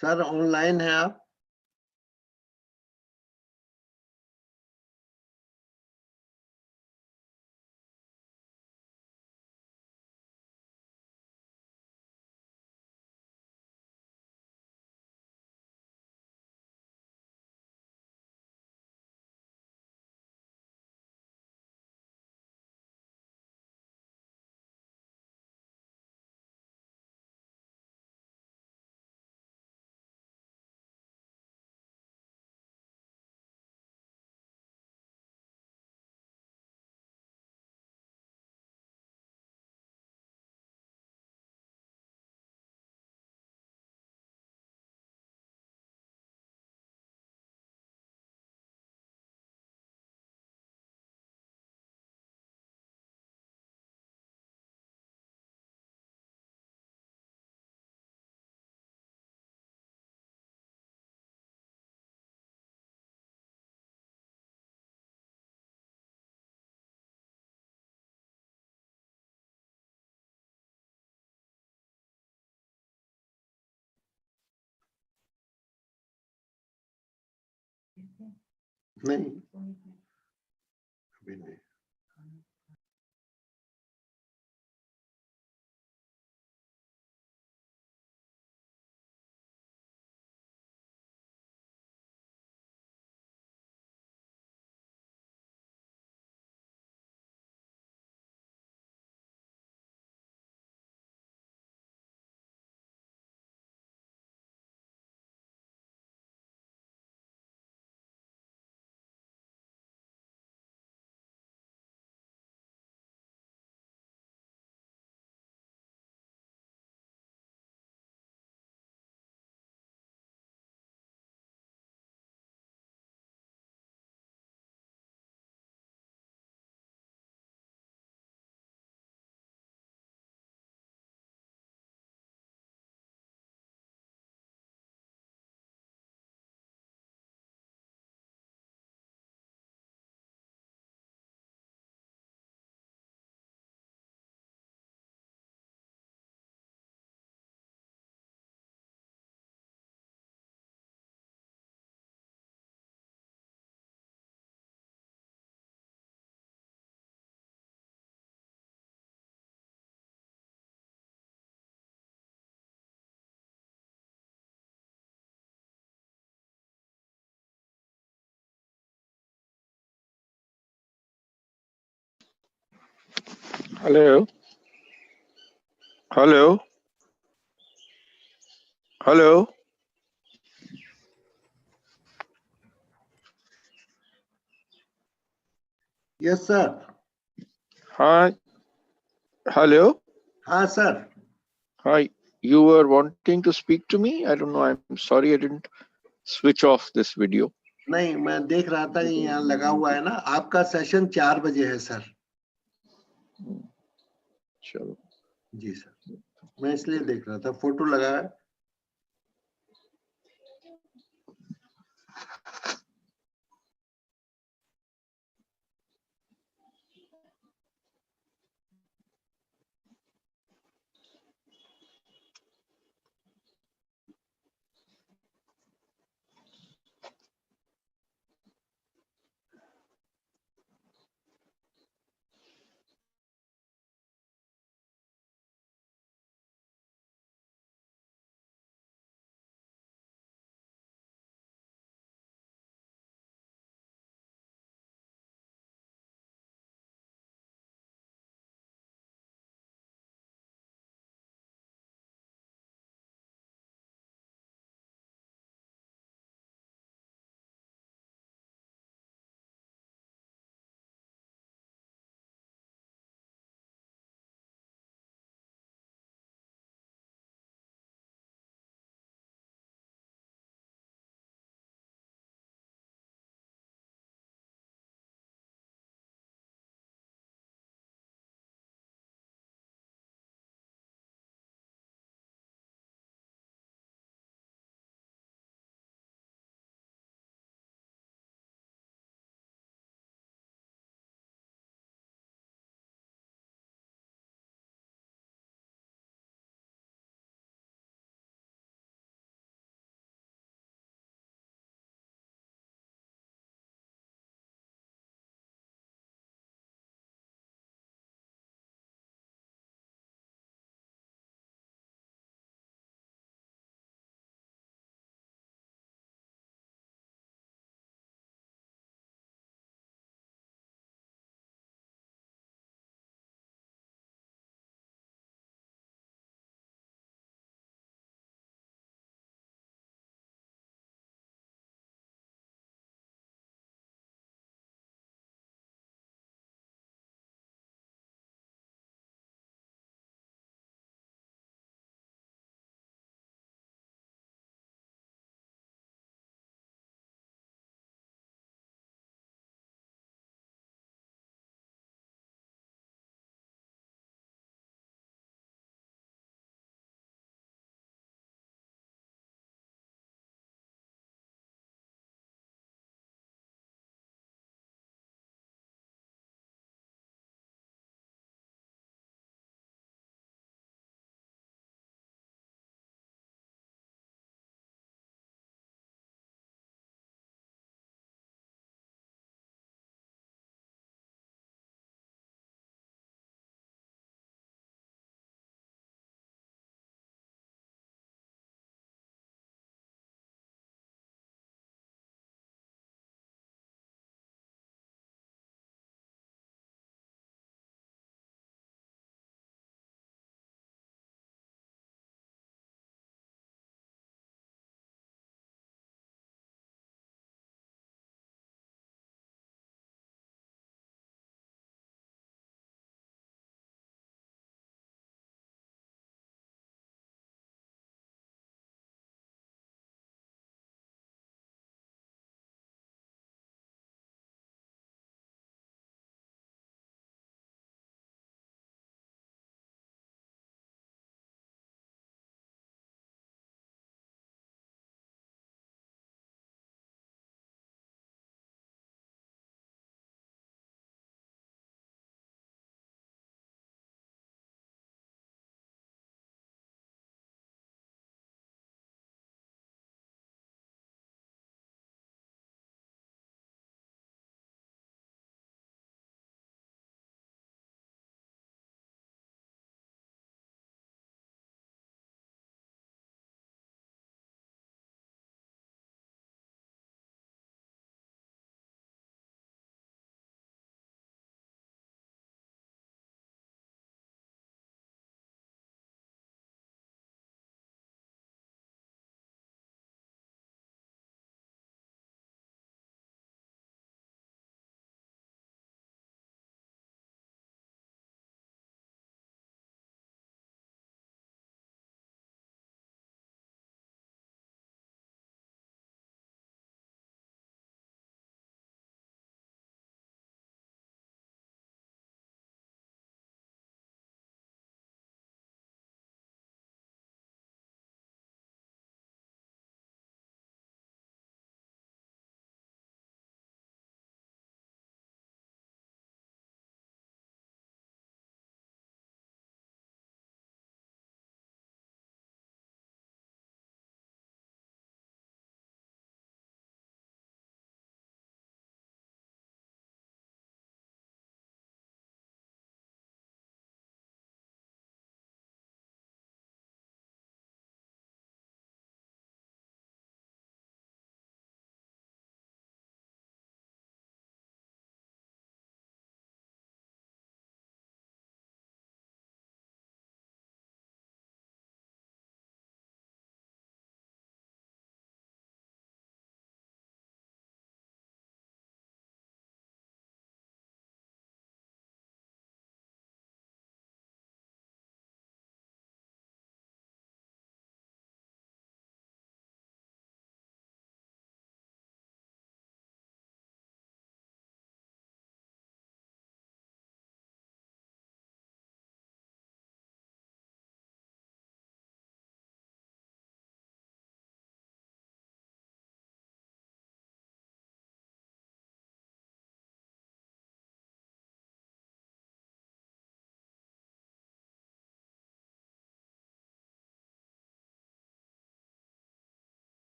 Sir online है आप? नहीं, अभी नहीं। Hello. Hello. Hello. Yes, sir. Hi. Hello. हाँ sir. Hi. You were wanting to speak to me? I don't know. I'm sorry I didn't switch off this video. नहीं, मैं देख रहा था कि यहाँ लगा हुआ है ना, आपका सेशन 4 बजे है सर. चलो. जी सर, मैं इसलिए देख रहा था, फोटो लगा है.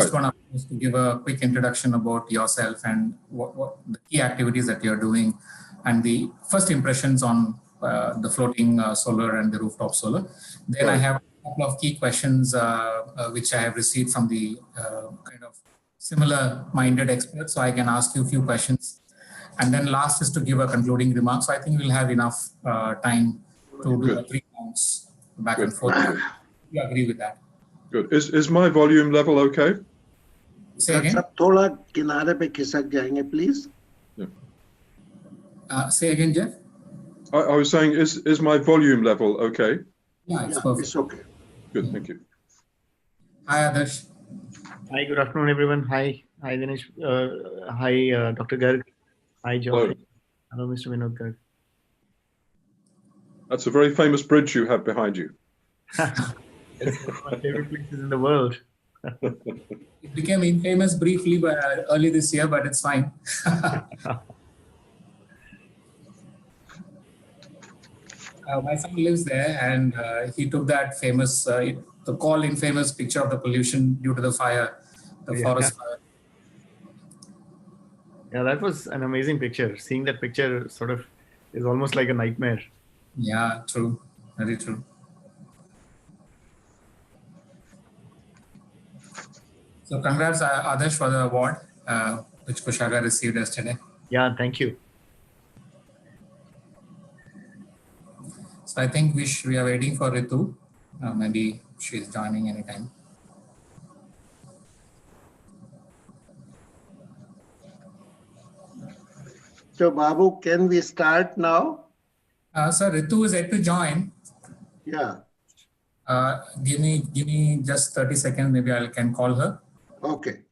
Just want to give a quick introduction about yourself and what the key activities that you're doing and the first impressions on the floating solar and the rooftop solar. Then Right. I have a couple of key questions which I have received from the kind of similar minded experts. So I can ask you a few questions. And then last is to give a concluding remark. So I think we'll have enough time to do the 3 rounds back and forth. You agree with that? Good. Is my volume level okay? Say again? सब थोड़ा किनारे पे खिसक जाएंगे please. Say again, Jeff? I was saying, is my volume level okay? Yeah, it's Yeah, perfect. it's okay. Good, thank you. Hi, Adarsh. Hi, good afternoon, everyone. Hi, Dinesh. Hi, Dr. Garg. Hi, Geoffrey. Hello, Mr. Vinod Garg. That's a very famous bridge you have behind you. It's one of my favorite places in the world. It became infamous briefly early this year, but it's fine. My son lives there, and he took that famous, the call infamous picture of the pollution due to the fire, the forest fire. Yeah, that was an amazing picture. Seeing that picture sort of is almost like a nightmare. Yeah, true. Very true. So congrats, Adarsh, for the award, which Kushaga received yesterday. Yeah, thank you. So I think we are waiting for Ritu. Maybe she's joining anytime. So Babu, can we start now? So Ritu is yet to join. Yeah. Give me just 30 seconds. Maybe I can call her. Okay.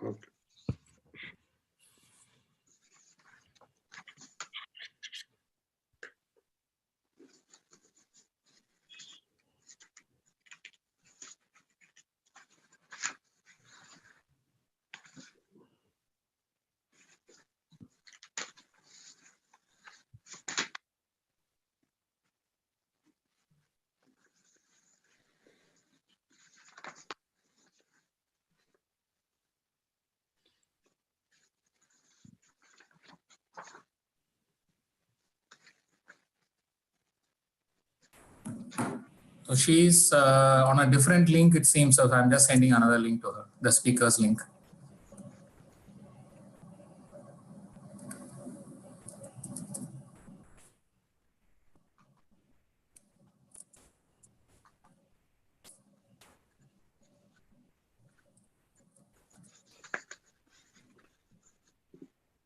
Okay. So she's on a different link, it seems. So I'm just sending another link to her, the speaker's link.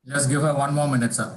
Just give her 1 more minute, sir.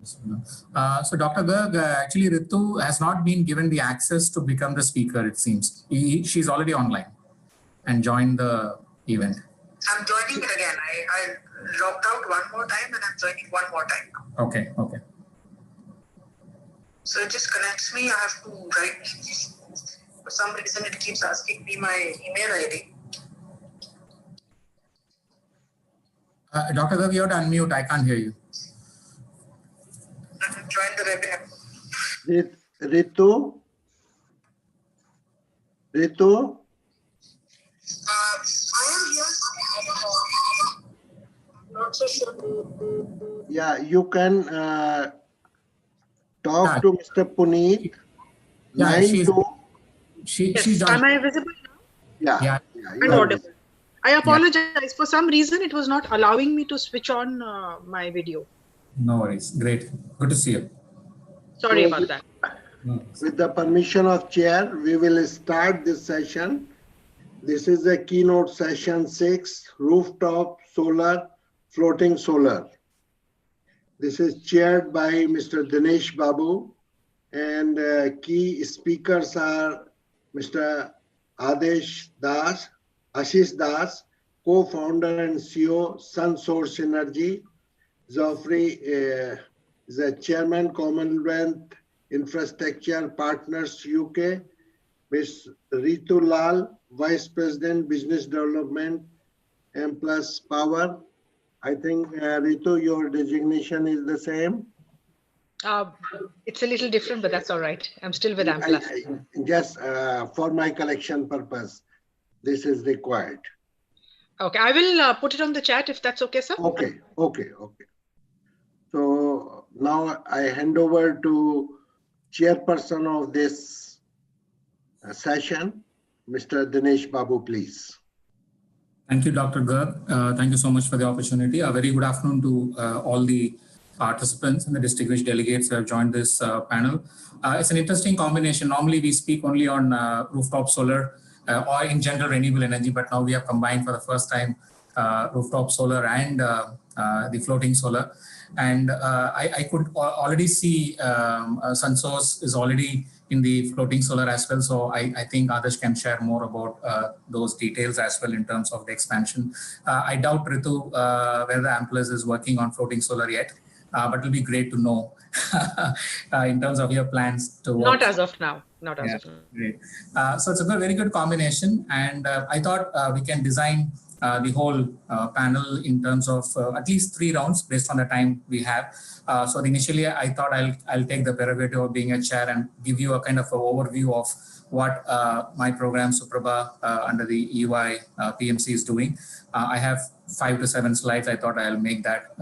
So Dr. Garg, actually Ritu has not been given the access to become the speaker, it seems. She's already online and joined the event. I'm joining it again. I logged out one more time and I'm joining one more time. Okay, okay. So it just connects me. I have to write. For some reason, it keeps asking me my email ID. Dr. Garg, you have to unmute. I can't hear you. Join the webinar. Ritu? Ritu? I am here. Not so sure. Yeah, you can talk to Mr. Puneet. Yeah, Line she's- 2. She's Am joined. I visible now Yeah. Yeah. and audible? I apologize. For some reason, it was not allowing me to switch on my video. No worries. Great. Good to see you. Sorry about that. With the permission of chair, we will start this session. This is the keynote session 6, rooftop solar, floating solar. This is chaired by Mr. Dinesh Babu, and key speakers are Mr. Ashish Das, co-founder and CEO, SunSource Energy. Geoffrey is the chairman, Commonwealth Infrastructure Partners UK. Ms. Ritu Lal, Vice President, Business Development, M+ Power. I think, Ritu, your designation is the same. It's a little different, but that's all right. I'm still with M+. Just for my collection purpose, this is required. Okay, I will put it on the chat if that's okay, sir. Okay. So now I hand over to chairperson of this session, Mr. Dinesh Babu, please. Thank you, Dr. Garg. Thank you so much for the opportunity. A very good afternoon to all the participants and the distinguished delegates who have joined this panel. It's an interesting combination. Normally we speak only on rooftop solar or in general renewable energy, but now we have combined for the first time rooftop solar and the floating solar. And I could already see SunSource is already in the floating solar as well. So I think Adarsh can share more about those details as well in terms of the expansion. I doubt Ritu whether Amplus is working on floating solar yet, but it'll be great to know in terms of your plans to work. Not as of now. Not as of now. Great. So it's a very good combination, and I thought we can design the whole panel in terms of at least 3 rounds based on the time we have. So initially I thought I'll take the prerogative of being a chair and give you a kind of an overview of what my program Suprabha under the EY PMC is doing. I have 5 to 7 slides. I thought I'll make that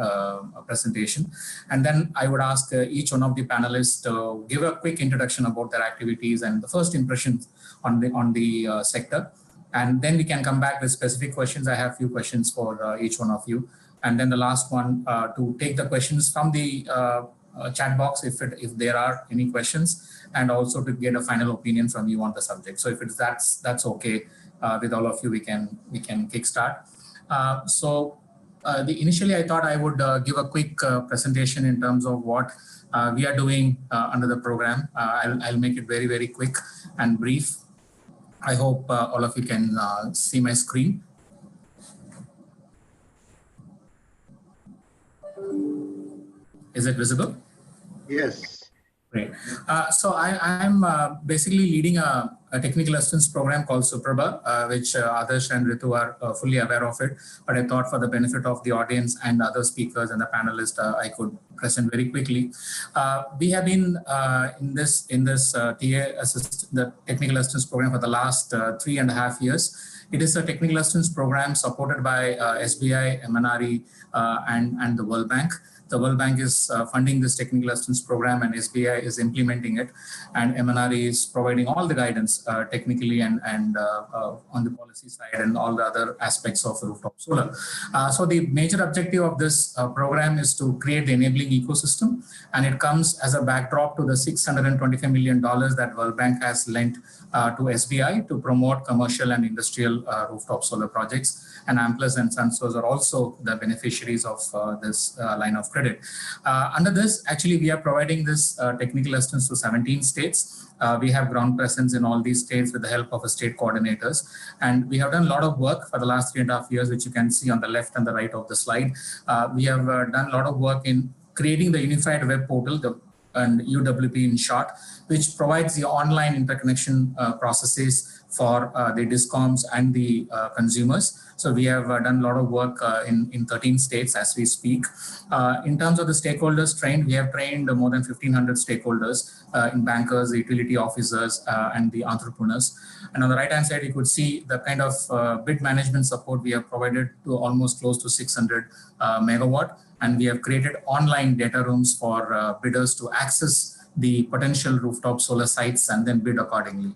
presentation. And then I would ask each one of the panelists to give a quick introduction about their activities and the first impressions on the sector. And then we can come back with specific questions. I have a few questions for each one of you. And then the last one to take the questions from the chat box if there are any questions, and also to get a final opinion from you on the subject. So if that's okay with all of you, we can kickstart. Initially I thought I would give a quick presentation in terms of what we are doing under the program. I'll make it very, very quick and brief. I hope all of you can see my screen. Is it visible? Yes. Great. So I'm basically leading a technical assistance program called Suprabha, which Adarsh and Ritu are fully aware of it. But I thought for the benefit of the audience and other speakers and the panelists, I could present very quickly. We have been in this the technical assistance program for the last 3.5 years. It is a technical assistance program supported by SBI, MNRE, and the World Bank. The World Bank is funding this technical assistance program, and SBI is implementing it, and MNRE is providing all the guidance technically and on the policy side and all the other aspects of rooftop solar. So the major objective of this program is to create the enabling ecosystem, and it comes as a backdrop to the $625 million that World Bank has lent to SBI to promote commercial and industrial rooftop solar projects. And Amplus and SunSource are also the beneficiaries of this line of credit. Under this, actually, we are providing this technical assistance to 17 states. We have ground presence in all these states with the help of state coordinators. And we have done a lot of work for the last 3.5 years, which you can see on the left and the right of the slide. We have done a lot of work in creating the unified web portal, and UWP in short, which provides the online interconnection processes for the discoms and the consumers. So we have done a lot of work in 13 states as we speak. In terms of the stakeholders trained, we have trained more than 1,500 stakeholders in bankers, the utility officers, and the entrepreneurs. And on the right-hand side, you could see the kind of bid management support we have provided to almost close to 600 megawatt. And we have created online data rooms for bidders to access the potential rooftop solar sites and then bid accordingly.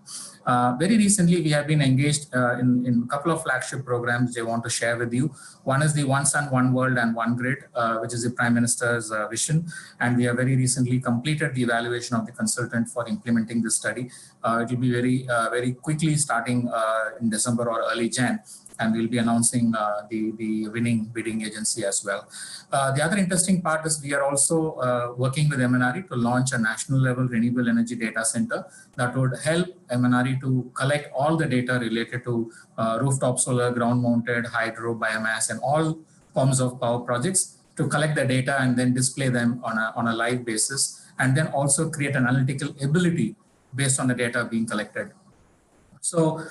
Very recently, we have been engaged in a couple of flagship programs I want to share with you. One is the One Sun, One World and One Grid, which is the Prime Minister's vision. And we have very recently completed the evaluation of the consultant for implementing this study. It will be very quickly starting in December or early Jan. And we'll be announcing the winning bidding agency as well. The other interesting part is we are also working with MNRE to launch a national level renewable energy data center that would help MNRE to collect all the data related to rooftop solar, ground mounted, hydro, biomass, and all forms of power projects, to collect the data and then display them on a live basis, and then also create an analytical ability based on the data being collected. So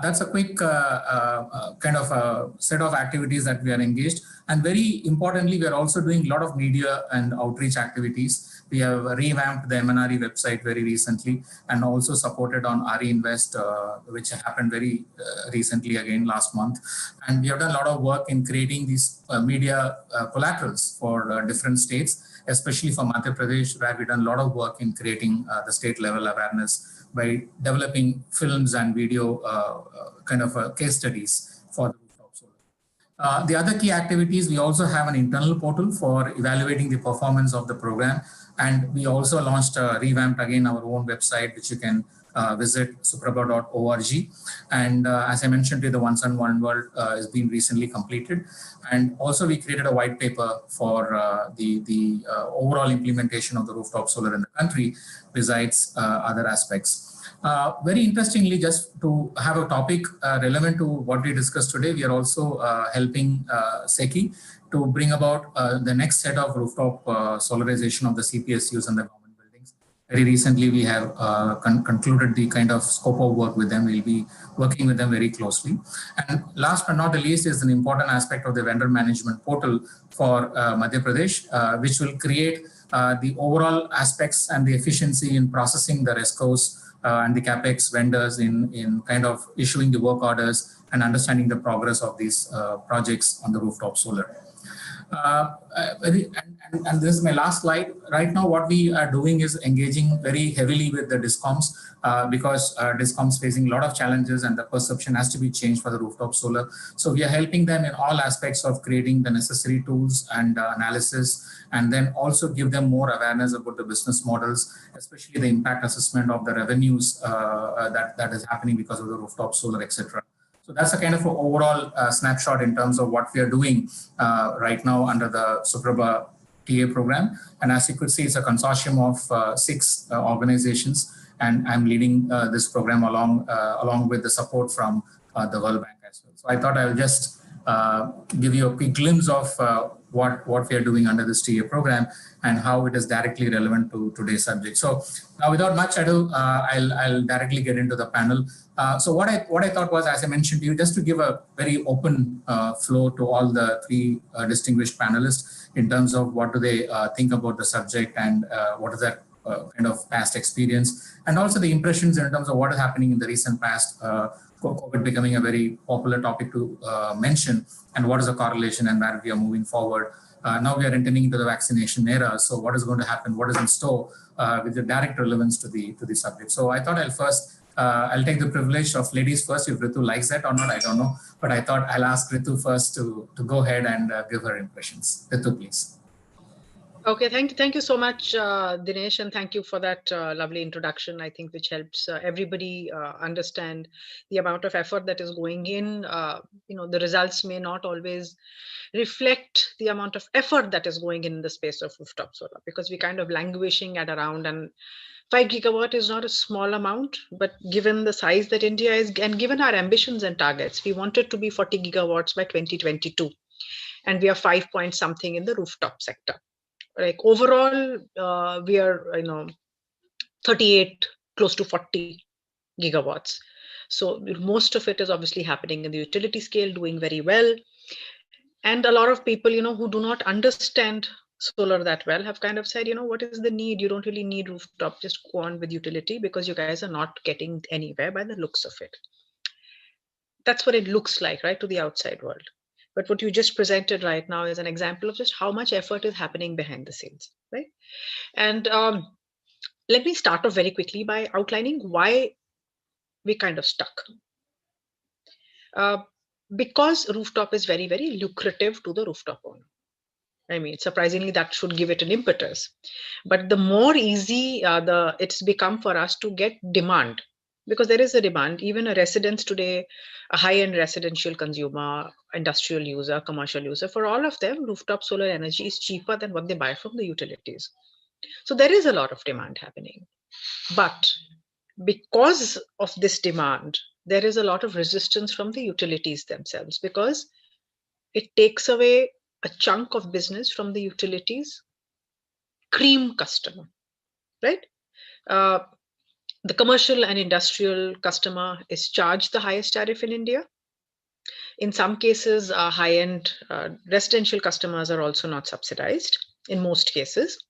that's a quick kind of a set of activities that we are engaged. And very importantly, we are also doing a lot of media and outreach activities. We have revamped the MNRE website very recently and also supported on RE Invest, which happened very recently again last month. And we have done a lot of work in creating these media collaterals for different states, especially for Madhya Pradesh, where we've done a lot of work in creating the state level awareness by developing films and video kind of case studies for the rooftop solar. The other key activities, we also have an internal portal for evaluating the performance of the program. And we also launched revamped again our own website, which you can visit suprabha.org. And as I mentioned, the One Sun, One World has been recently completed. And also we created a white paper for the overall implementation of the rooftop solar in the country, besides other aspects. Very interestingly, just to have a topic relevant to what we discussed today, we are also helping SECI to bring about the next set of rooftop solarization of the CPSUs and the government buildings. Very recently, we have concluded the kind of scope of work with them. We'll be working with them very closely. And last but not the least is an important aspect of the vendor management portal for Madhya Pradesh, which will create the overall aspects and the efficiency in processing the RESCOs and the CapEx vendors in kind of issuing the work orders and understanding the progress of these projects on the rooftop solar. And this is my last slide. Right now, what we are doing is engaging very heavily with the discoms because discoms facing a lot of challenges and the perception has to be changed for the rooftop solar. So we are helping them in all aspects of creating the necessary tools and analysis, and then also give them more awareness about the business models, especially the impact assessment of the revenues that is happening because of the rooftop solar, etc. So that's a kind of an overall snapshot in terms of what we are doing right now under the Suprabha TA program. And as you could see, it's a consortium of 6 organizations, and I'm leading this program along with the support from the World Bank as well. So I thought I'll just give you a quick glimpse of what we are doing under this TA program and how it is directly relevant to today's subject. So now, without much ado, I'll directly get into the panel. So what I thought was, as I mentioned to you, just to give a very open flow to all the 3 distinguished panelists in terms of what do they think about the subject and what is that kind of past experience, and also the impressions in terms of what is happening in the recent past, COVID becoming a very popular topic to mention, and what is the correlation and where we are moving forward. Now we are entering into the vaccination era. So what is going to happen? What is in store with the direct relevance to the subject? So I thought I'll take the privilege of ladies first. If Ritu likes that or not, I don't know. But I thought I'll ask Ritu first to go ahead and give her impressions. Ritu, please. Okay, thank you so much, Dinesh, and thank you for that lovely introduction. I think which helps everybody understand the amount of effort that is going in. The results may not always reflect the amount of effort that is going in the space of rooftop solar, because we kind of languishing at around, and 5 gigawatt is not a small amount, but given the size that India is and given our ambitions and targets, we wanted to be 40 gigawatts by 2022, and we are 5 point something in the rooftop sector. Like overall, we are 38, close to 40 gigawatts. So most of it is obviously happening in the utility scale, doing very well. And a lot of people, who do not understand solar that well have kind of said, what is the need? You don't really need rooftop, just go on with utility, because you guys are not getting anywhere by the looks of it. That's what it looks like, right, to the outside world. But what you just presented right now is an example of just how much effort is happening behind the scenes, right? And let me start off very quickly by outlining why we kind of stuck. Because rooftop is very, very lucrative to the rooftop owner. I mean, surprisingly, that should give it an impetus. But the more easy it's become for us to get demand, because there is a demand. Even a residence today, a high-end residential consumer, industrial user, commercial user, for all of them, rooftop solar energy is cheaper than what they buy from the utilities. So there is a lot of demand happening. But because of this demand, there is a lot of resistance from the utilities themselves, because it takes away a chunk of business from the utilities cream customer, right? The commercial and industrial customer is charged the highest tariff in India. In some cases, high-end residential customers are also not subsidized in most cases.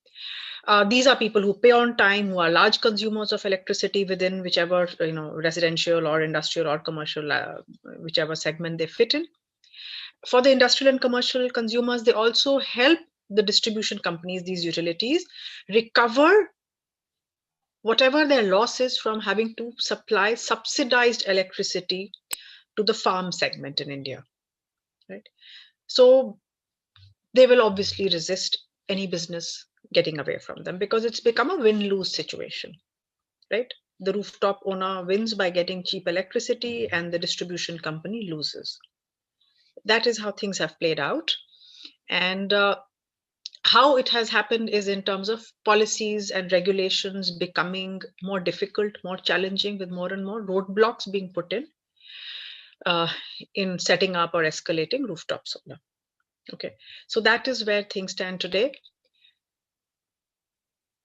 These are people who pay on time, who are large consumers of electricity within whichever residential or industrial or commercial, whichever segment they fit in. For the industrial and commercial consumers, they also help the distribution companies, these utilities, recover whatever their loss is from having to supply subsidized electricity to the farm segment in India, right? So they will obviously resist any business getting away from them, because it's become a win-lose situation, right? The rooftop owner wins by getting cheap electricity and the distribution company loses. That is how things have played out. And how it has happened is in terms of policies and regulations becoming more difficult, more challenging, with more and more roadblocks being put in setting up or escalating rooftop solar. Okay, so that is where things stand today.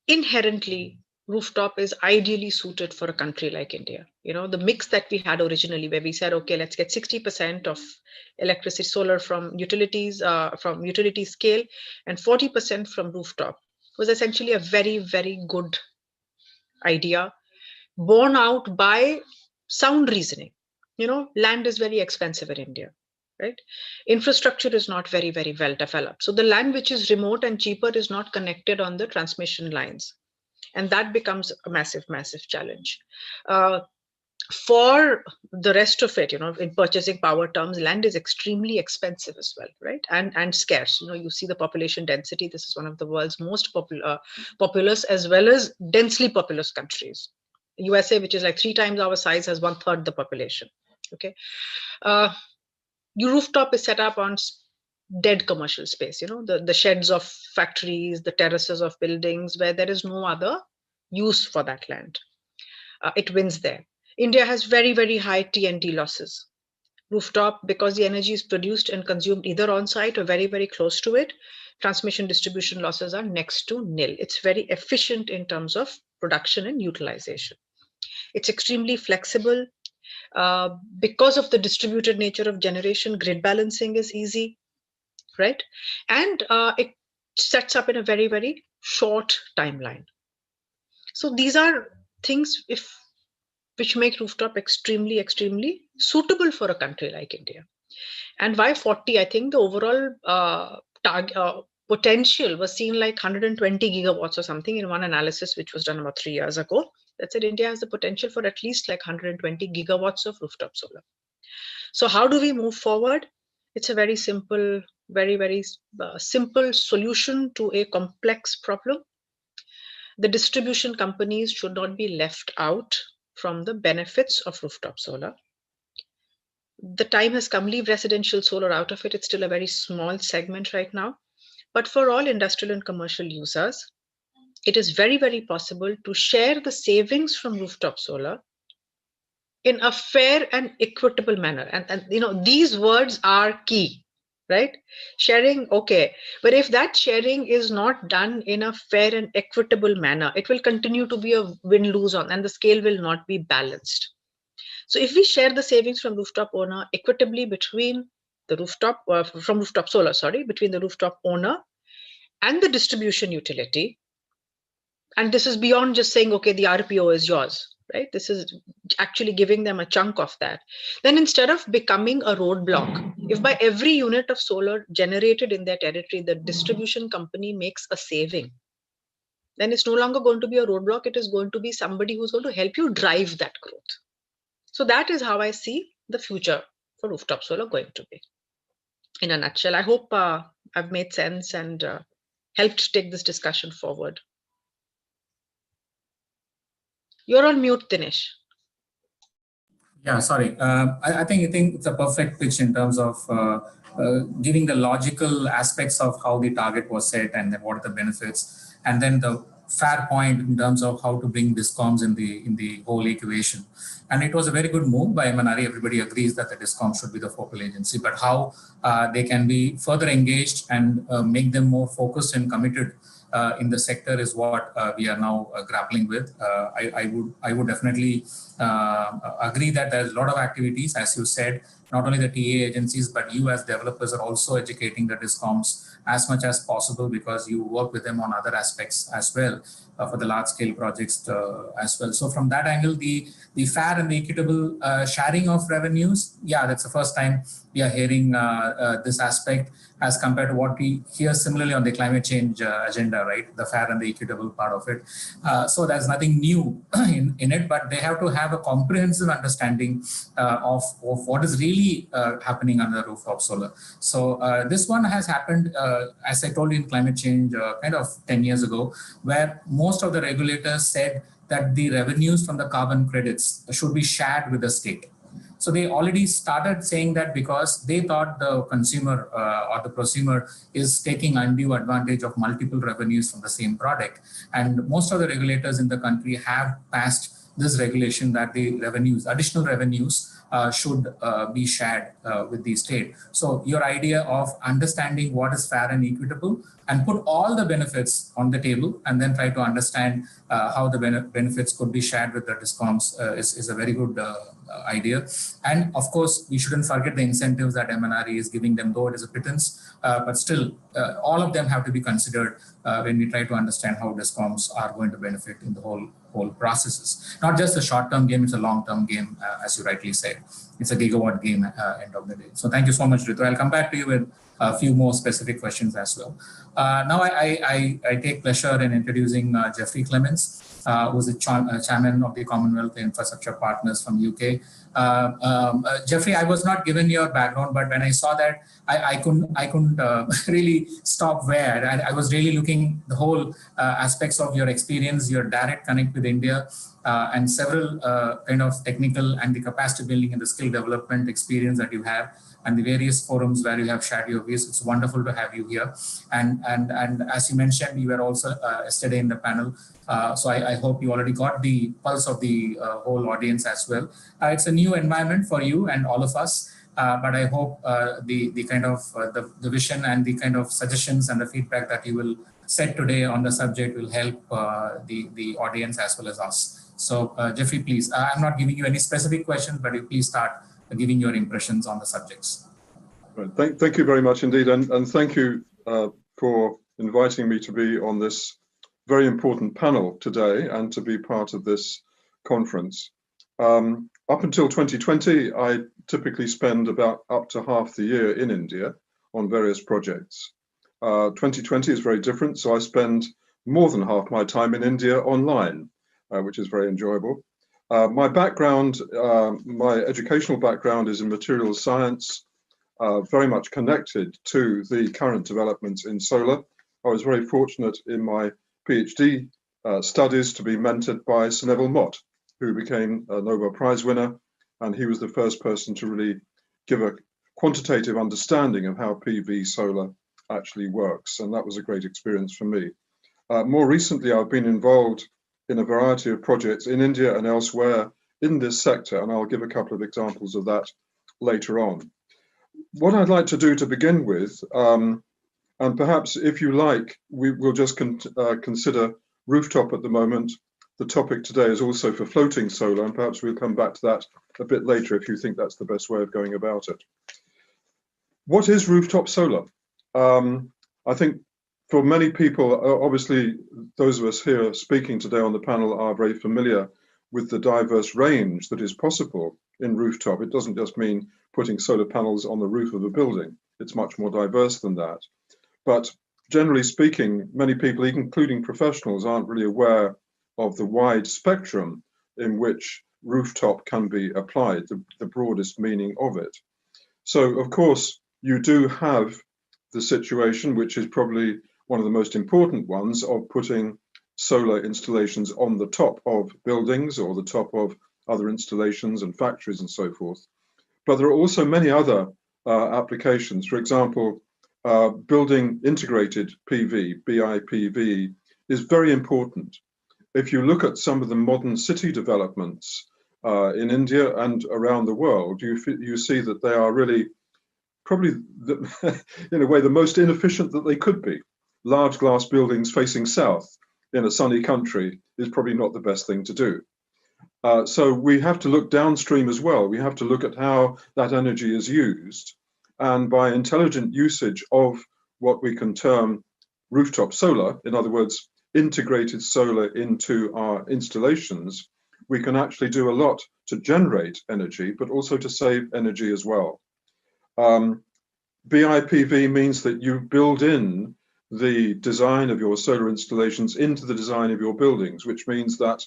Inherently, rooftop is ideally suited for a country like India. The mix that we had originally, where we said, okay, let's get 60% of electricity solar from utilities, from utility scale, and 40% from rooftop, was essentially a very, very good idea, borne out by sound reasoning. Land is very expensive in India, right? Infrastructure is not very, very well developed. So the land which is remote and cheaper is not connected on the transmission lines. And that becomes a massive, massive challenge. For the rest of it, in purchasing power terms, land is extremely expensive as well, right? And scarce. You see the population density. This is one of the world's most populous as well as densely populous countries. USA, which is like 3 times our size, has 1/3 the population. Okay. Your rooftop is set up on dead commercial space, the sheds of factories, the terraces of buildings, where there is no other use for that land. It wins there. India has very, very high T&D losses. Rooftop, because the energy is produced and consumed either on site or very, very close to it, transmission distribution losses are next to nil. It's very efficient in terms of production and utilization. It's extremely flexible. Because of the distributed nature of generation, grid balancing is easy, right? And it sets up in a very, very short timeline. So these are things which make rooftop extremely, extremely suitable for a country like India. And why 40? I think the overall potential was seen like 120 gigawatts or something in one analysis which was done about 3 years ago. That said, India has the potential for at least like 120 gigawatts of rooftop solar. So how do we move forward? It's a very simple very, very simple solution to a complex problem. The distribution companies should not be left out from the benefits of rooftop solar. The time has come, leave residential solar out of it. It's still a very small segment right now. But for all industrial and commercial users, it is very, very possible to share the savings from rooftop solar in a fair and equitable manner. And you know, these words are key, right? Sharing, okay. But if that sharing is not done in a fair and equitable manner, it will continue to be a win-lose on, and the scale will not be balanced. So if we share the savings from rooftop owner equitably between the rooftop, from rooftop solar, sorry, between the rooftop owner and the distribution utility, and this is beyond just saying, okay, the RPO is yours, right? This is actually giving them a chunk of that. Then instead of becoming a roadblock, if by every unit of solar generated in their territory, the distribution company makes a saving, then it's no longer going to be a roadblock. It is going to be somebody who's going to help you drive that growth. So that is how I see the future for rooftop solar going to be. In a nutshell, I hope I've made sense and helped take this discussion forward. You're on mute, Dinesh. Yeah, sorry. I think it's a perfect pitch in terms of giving the logical aspects of how the target was set and then what are the benefits, and then the fair point in terms of how to bring DISCOMs in the whole equation. And it was a very good move by MNRE. Everybody agrees that the DISCOM should be the focal agency, but how they can be further engaged and make them more focused and committed in the sector is what we are now grappling with. I would definitely agree that there's a lot of activities, as you said. Not only the TA agencies, but you as developers are also educating the DISCOMs as much as possible, because you work with them on other aspects as well for the large scale projects as well. So from that angle, the fair and equitable sharing of revenues, yeah, that's the first time we are hearing this aspect as compared to what we hear similarly on the climate change agenda, right? The fair and the equitable part of it. So there's nothing new in it, but they have to have a comprehensive understanding of what is really happening under rooftop solar. So this one has happened, as I told you, in climate change kind of 10 years ago, where most of the regulators said that the revenues from the carbon credits should be shared with the state. So they already started saying that because they thought the consumer or the prosumer is taking undue advantage of multiple revenues from the same product. And most of the regulators in the country have passed this regulation that the revenues, additional revenues, should be shared with the state. So your idea of understanding what is fair and equitable and put all the benefits on the table and then try to understand how the benefits could be shared with the DISCOMs is a very good idea. And of course, we shouldn't forget the incentives that MNRE is giving them, though it is a pittance, but still all of them have to be considered when we try to understand how DISCOMs are going to benefit in the whole processes. Not just a short-term game, it's a long-term game, as you rightly said. It's a gigawatt game end of the day. So thank you so much, Ritu. I'll come back to you with a few more specific questions as well. Now I take pleasure in introducing Jeffrey Clements, who's the chairman of the Commonwealth Infrastructure Partners from UK. Jeffrey, I was not given your background, but when I saw that, I couldn't really stop where. I was really looking the whole aspects of your experience, your direct connect with India, and several kind of technical and the capacity building and the skill development experience that you have, and the various forums where you have shared your views. It's wonderful to have you here. And as you mentioned, you were also yesterday in the panel. So I hope you already got the pulse of the whole audience as well. It's a new environment for you and all of us. But I hope the kind of the vision and the kind of suggestions and the feedback that you will set today on the subject will help the audience as well as us. So Jeffrey, please, I'm not giving you any specific questions, but you please start giving your impressions on the subjects. Right. Thank you very much indeed. And thank you for inviting me to be on this very important panel today and to be part of this conference. Up until 2020, I typically spend about up to half the year in India on various projects. 2020 is very different, so I spend more than half my time in India online, which is very enjoyable. My background, my educational background is in materials science. very much connected to the current developments in solar. I was very fortunate in my PhD studies to be mentored by Sir Neville Mott, who became a Nobel Prize winner, and he was the first person to really give a quantitative understanding of how PV solar actually works, and that was a great experience for me. More recently, I've been involved in a variety of projects in India and elsewhere in this sector, and I'll give a couple of examples of that later on. What I'd like to do to begin with, and perhaps if you like, we will just consider rooftop at the moment. The topic today is also for floating solar, and perhaps we'll come back to that a bit later if you think that's the best way of going about it. What is rooftop solar? I think for many people, obviously those of us here speaking today on the panel are very familiar with the diverse range that is possible in rooftop. It doesn't just mean putting solar panels on the roof of a building. It's much more diverse than that. But generally speaking, many people, including professionals, aren't really aware of the wide spectrum in which rooftop can be applied, the broadest meaning of it. So, of course, you do have the situation, which is probably one of the most important ones, of putting solar installations on the top of buildings or the top of other installations and factories and so forth. But there are also many other applications. For example, building integrated PV, BIPV, is very important. If you look at some of the modern city developments in India and around the world, you see that they are really probably, in a way, the most inefficient that they could be. Large glass buildings facing south in a sunny country is probably not the best thing to do. So we have to look downstream as well. We have to look at how that energy is used. And by intelligent usage of what we can term rooftop solar, in other words, integrated solar into our installations, we can actually do a lot to generate energy, but also to save energy as well. BIPV means that you build in the design of your solar installations into the design of your buildings, which means that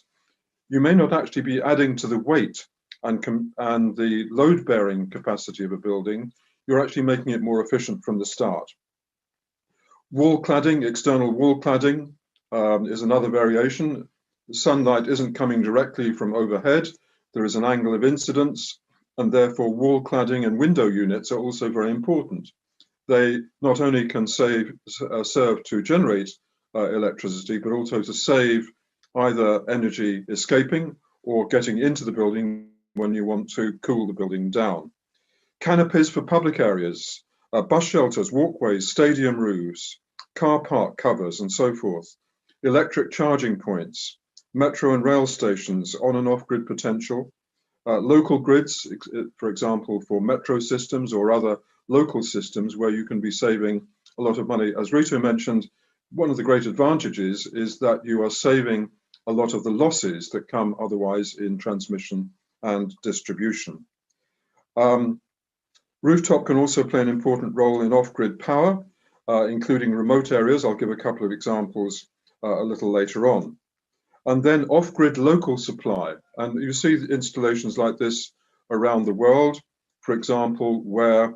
you may not actually be adding to the weight and the load-bearing capacity of a building. You're actually making it more efficient from the start. Wall cladding, external wall cladding, is another variation. The sunlight isn't coming directly from overhead. There is an angle of incidence, and therefore wall cladding and window units are also very important. They not only can serve to generate electricity, but also to save either energy escaping or getting into the building when you want to cool the building down. Canopies for public areas, bus shelters, walkways, stadium roofs, car park covers, and so forth. Electric charging points, metro and rail stations, on and off grid potential. Local grids, for example, for metro systems or other local systems where you can be saving a lot of money. As Ritu mentioned, one of the great advantages is that you are saving a lot of the losses that come otherwise in transmission and distribution. Rooftop can also play an important role in off-grid power, including remote areas. I'll give a couple of examples a little later on. And then off-grid local supply. And you see installations like this around the world, for example, where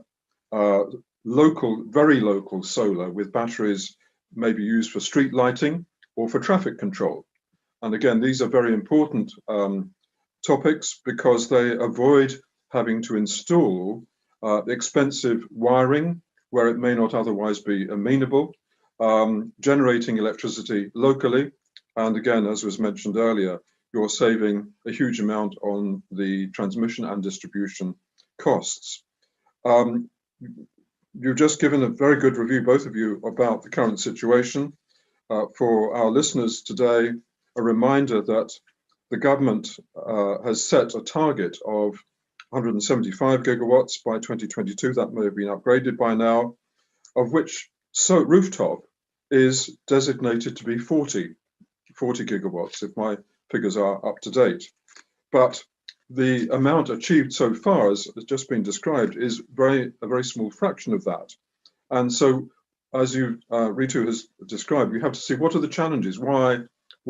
very local solar with batteries may be used for street lighting or for traffic control. And again, these are very important topics because they avoid having to install expensive wiring where it may not otherwise be amenable, generating electricity locally. And again, as was mentioned earlier, you're saving a huge amount on the transmission and distribution costs. You've just given a very good review, both of you, about the current situation. For our listeners today, a reminder that the government has set a target of 175 gigawatts by 2022. That may have been upgraded by now, of which rooftop is designated to be 40 gigawatts, if my figures are up to date. But the amount achieved so far, as has just been described, is a very small fraction of that. And so, as Ritu has described, we have to see what are the challenges. Why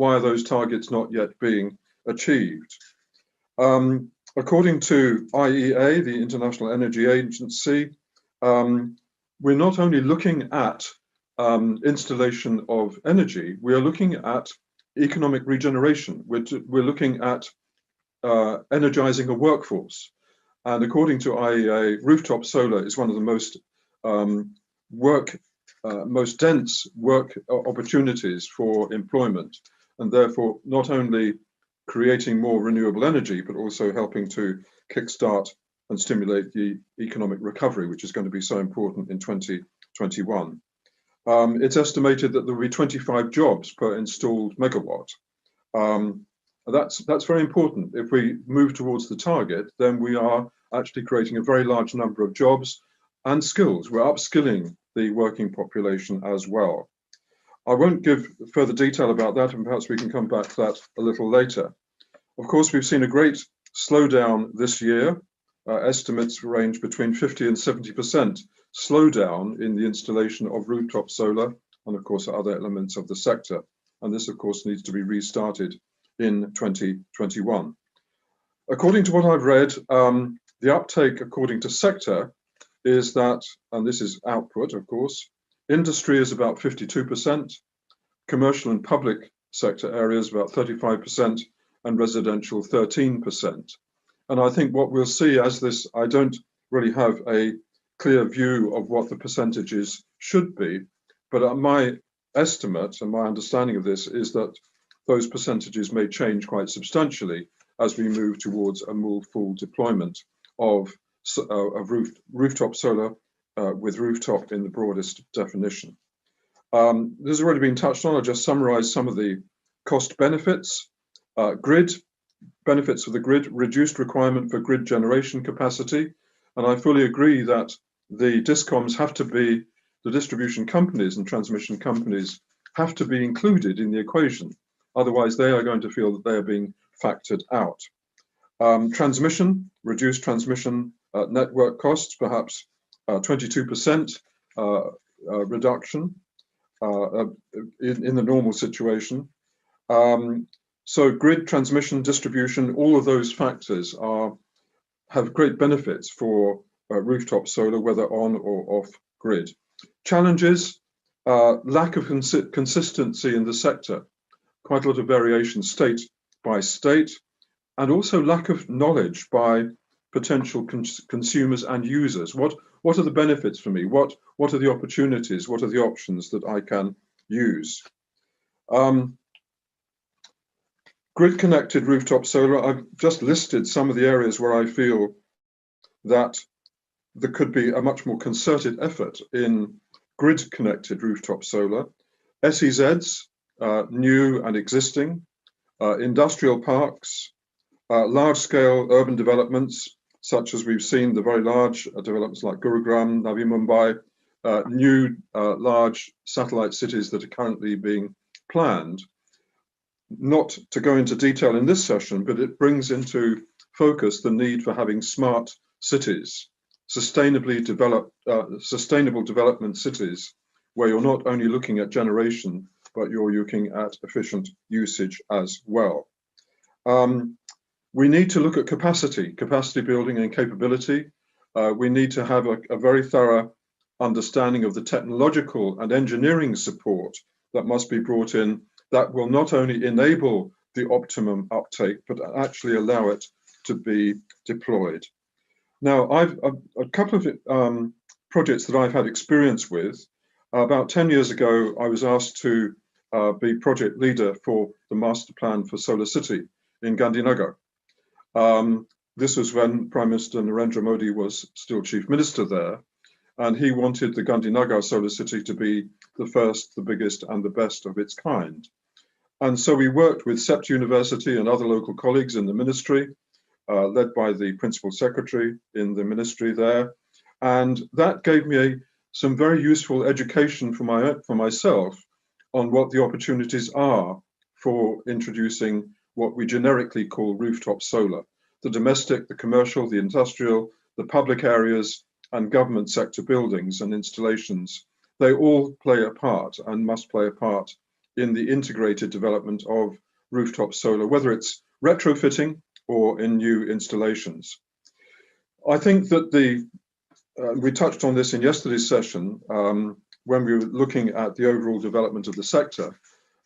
are those targets not yet being achieved? According to IEA, the International Energy Agency, we're not only looking at installation of energy, we are looking at economic regeneration. We're looking at energizing a workforce. And according to IEA, rooftop solar is one of the most most dense work opportunities for employment, and therefore not only creating more renewable energy, but also helping to kickstart and stimulate the economic recovery, which is going to be so important in 2021. It's estimated that there will be 25 jobs per installed megawatt. That's very important. If we move towards the target, then we are actually creating a very large number of jobs and skills. We're upskilling the working population as well. I won't give further detail about that, and perhaps we can come back to that a little later. Of course, we've seen a great slowdown this year. Estimates range between 50 and 70% slowdown in the installation of rooftop solar, and of course other elements of the sector. And this, of course, needs to be restarted in 2021. According to what I've read, the uptake according to sector is that, and this is output, of course, industry is about 52%, commercial and public sector areas about 35%, and residential 13%. And I think what we'll see as this, I don't really have a clear view of what the percentages should be, but my estimate and my understanding of this is that those percentages may change quite substantially as we move towards a more full deployment of rooftop solar with rooftop in the broadest definition. This has already been touched on. I'll just summarize some of the cost benefits. Grid benefits for the grid, reduced requirement for grid generation capacity. And I fully agree that the discoms have to be, the distribution companies and transmission companies have to be included in the equation. Otherwise, they are going to feel that they are being factored out. Transmission, reduced transmission network costs, perhaps 22% reduction in the normal situation. So grid, transmission, distribution, all of those factors have great benefits for rooftop solar, whether on or off grid. Challenges, lack of consistency in the sector, quite a lot of variation state by state, and also lack of knowledge by potential consumers and users. What are the benefits for me? What are the opportunities? What are the options that I can use? Grid connected rooftop solar, I've just listed some of the areas where I feel that there could be a much more concerted effort in grid connected rooftop solar. SEZs, new and existing, industrial parks, large scale urban developments, such as we've seen the very large developments like Gurugram, Navi Mumbai, new large satellite cities that are currently being planned. Not to go into detail in this session, but it brings into focus the need for having smart cities, sustainable development cities, where you're not only looking at generation, but you're looking at efficient usage as well. We need to look at capacity building and capability. We need to have a very thorough understanding of the technological and engineering support that must be brought in that will not only enable the optimum uptake, but actually allow it to be deployed. Now, a couple of projects that I've had experience with. About 10 years ago, I was asked to be project leader for the master plan for Solar City in Gandhinagar. This was when Prime Minister Narendra Modi was still Chief Minister there, and he wanted the Gandhinagar Solar City to be the first, the biggest, and the best of its kind. And so we worked with CEPT University and other local colleagues in the ministry, led by the Principal Secretary in the ministry there. And that gave me some very useful education for myself on what the opportunities are for introducing what we generically call rooftop solar. The domestic, the commercial, the industrial, the public areas, and government sector buildings and installations, they all play a part and must play a part in the integrated development of rooftop solar, whether it's retrofitting or in new installations. I think that the we touched on this in yesterday's session when we were looking at the overall development of the sector.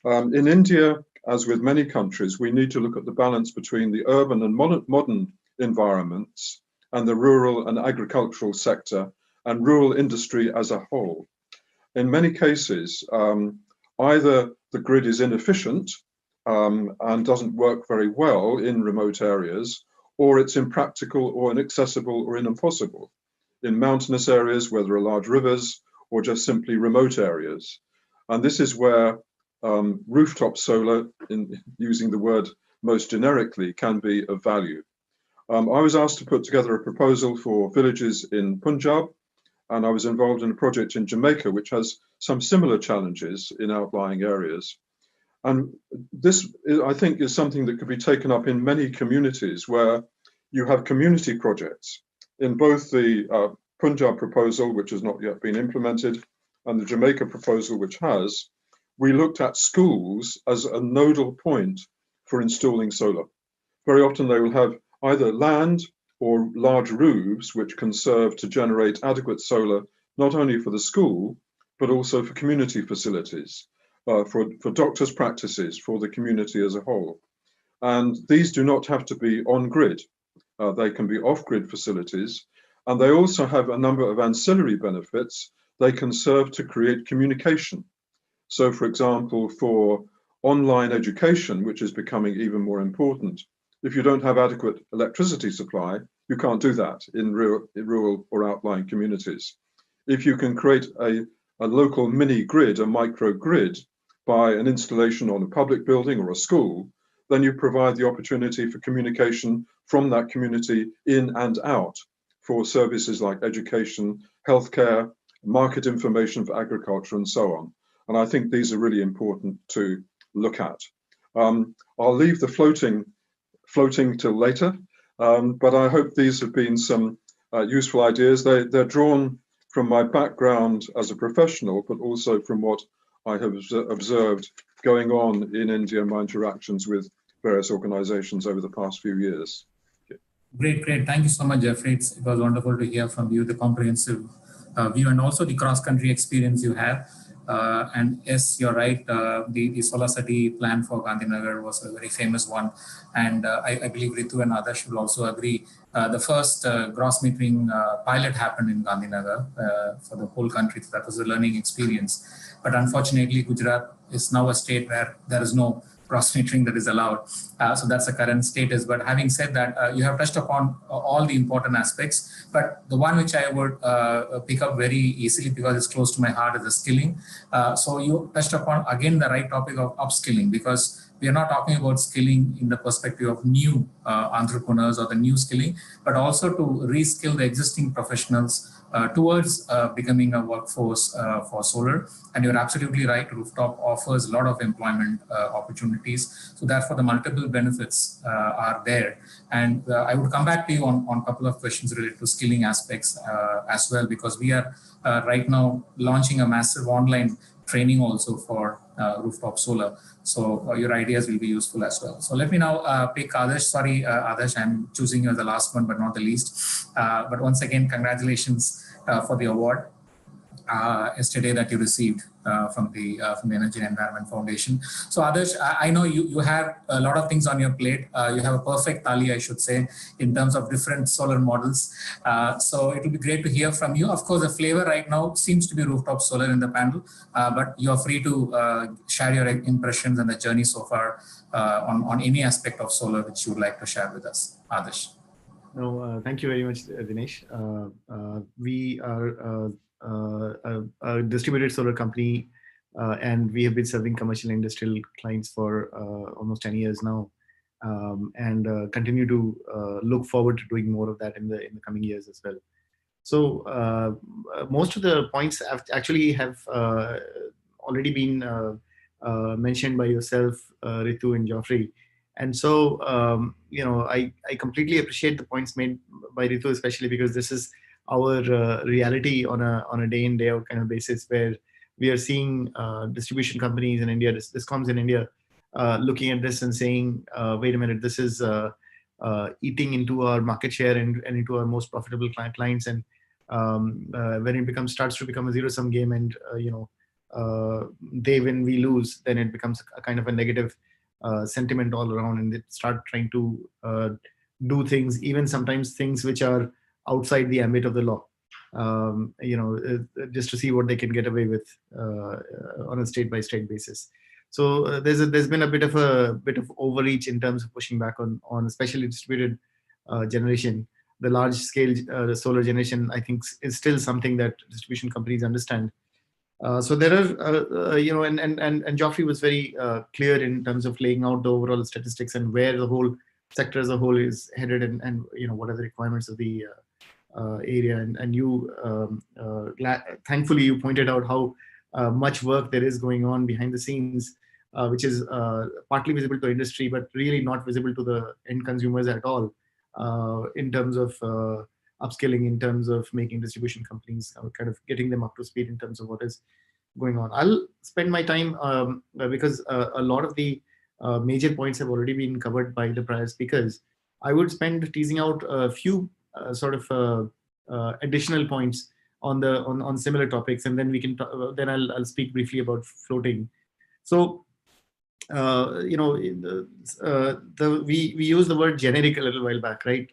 In India, as with many countries, we need to look at the balance between the urban and modern environments and the rural and agricultural sector and rural industry as a whole. In many cases, either the grid is inefficient and doesn't work very well in remote areas, or it's impractical or inaccessible or impossible in mountainous areas where there are large rivers or just simply remote areas. And this is where rooftop solar, using the word most generically, can be of value. I was asked to put together a proposal for villages in Punjab, and I was involved in a project in Jamaica, which has some similar challenges in outlying areas. And this, I think, is something that could be taken up in many communities where you have community projects. In both the Punjab proposal, which has not yet been implemented, and the Jamaica proposal, which has, we looked at schools as a nodal point for installing solar. Very often they will have either land or large roofs which can serve to generate adequate solar, not only for the school, but also for community facilities, for doctors' practices, for the community as a whole. And these do not have to be on-grid. They can be off-grid facilities, and they also have a number of ancillary benefits. They can serve to create communication. So, for example, for online education, which is becoming even more important, if you don't have adequate electricity supply, you can't do that in rural or outlying communities. If you can create a local mini grid, a micro grid, by an installation on a public building or a school, then you provide the opportunity for communication from that community in and out for services like education, healthcare, market information for agriculture, and so on. And I think these are really important to look at. I'll leave the floating till later, but I hope these have been some useful ideas. They're drawn from my background as a professional, but also from what I have observed going on in India and my interactions with various organizations over the past few years. Great. Thank you so much, Jeffrey. It was wonderful to hear from you the comprehensive view and also the cross-country experience you have. And yes, you're right. The Solar City plan for Gandhinagar was a very famous one. And I believe Ritu and others will also agree. The first gross metering pilot happened in Gandhinagar for the whole country. So that was a learning experience. But unfortunately, Gujarat is now a state where there is no cross metering that is allowed. So that's the current status. But having said that, you have touched upon all the important aspects. But the one which I would pick up very easily because it's close to my heart is the skilling. So you touched upon, again, the right topic of upskilling, because we are not talking about skilling in the perspective of new entrepreneurs or the new skilling, but also to reskill the existing professionals towards becoming a workforce for solar. And you're absolutely right, Rooftop offers a lot of employment opportunities. So therefore the multiple benefits are there. And I would come back to you on a couple of questions related to skilling aspects as well, because we are right now launching a massive online training also for rooftop solar. So your ideas will be useful as well. So let me now pick Adarsh. Sorry, Adarsh, I'm choosing you as the last one, but not the least. But once again, congratulations for the award yesterday that you received from the Energy and Environment Foundation. So Adarsh, I know you have a lot of things on your plate. You have a perfect thali, I should say, in terms of different solar models. So it will be great to hear from you. Of course, the flavor right now seems to be rooftop solar in the panel, but you're free to share your impressions and the journey so far on any aspect of solar which you would like to share with us. Adarsh. No, thank you very much, Dinesh. We are a distributed solar company, and we have been serving commercial and industrial clients for almost 10 years now, and continue to look forward to doing more of that in the coming years as well. So most of the points actually have already been mentioned by yourself, Ritu and Geoffrey. And so, I completely appreciate the points made by Ritu, especially because this is our reality on a day in, day out kind of basis, where we are seeing distribution companies in India, discoms in India, looking at this and saying, wait a minute, this is eating into our market share and into our most profitable clients. And when it starts to become a zero-sum game, and they win, we lose, then it becomes a kind of a negative sentiment all around, and they start trying to do things, even sometimes things which are outside the ambit of the law, just to see what they can get away with on a state-by-state basis. So there's been a bit of overreach in terms of pushing back on especially distributed generation. The large scale solar generation, I think, is still something that distribution companies understand. So there are, and Geoffrey was very clear in terms of laying out the overall statistics and where the whole sector as a whole is headed, and what are the requirements of the area. And you, thankfully, you pointed out how much work there is going on behind the scenes, which is partly visible to industry, but really not visible to the end consumers at all, in terms of upskilling, in terms of making distribution companies, kind of getting them up to speed in terms of what is going on. I'll spend my time, because a lot of the major points have already been covered by the prior speakers. I would spend teasing out a few additional points on similar topics, and then we can then I'll speak briefly about floating. So we used the word generic a little while back, right?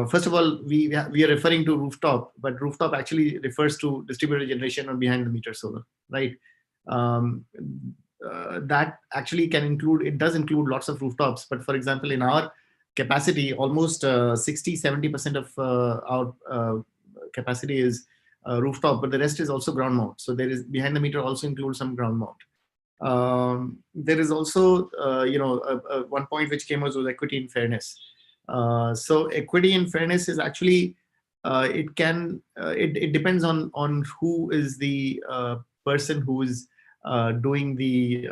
First of all, we are referring to rooftop, but rooftop actually refers to distributed generation or behind the meter solar, right? That actually does include lots of rooftops, but for example, in our capacity, almost 60-70% of our capacity is rooftop, but the rest is also ground mount. So there is behind the meter also includes some ground mount. There is also one point which came out was equity and fairness. So equity and fairness is actually it depends on who is the person who is doing the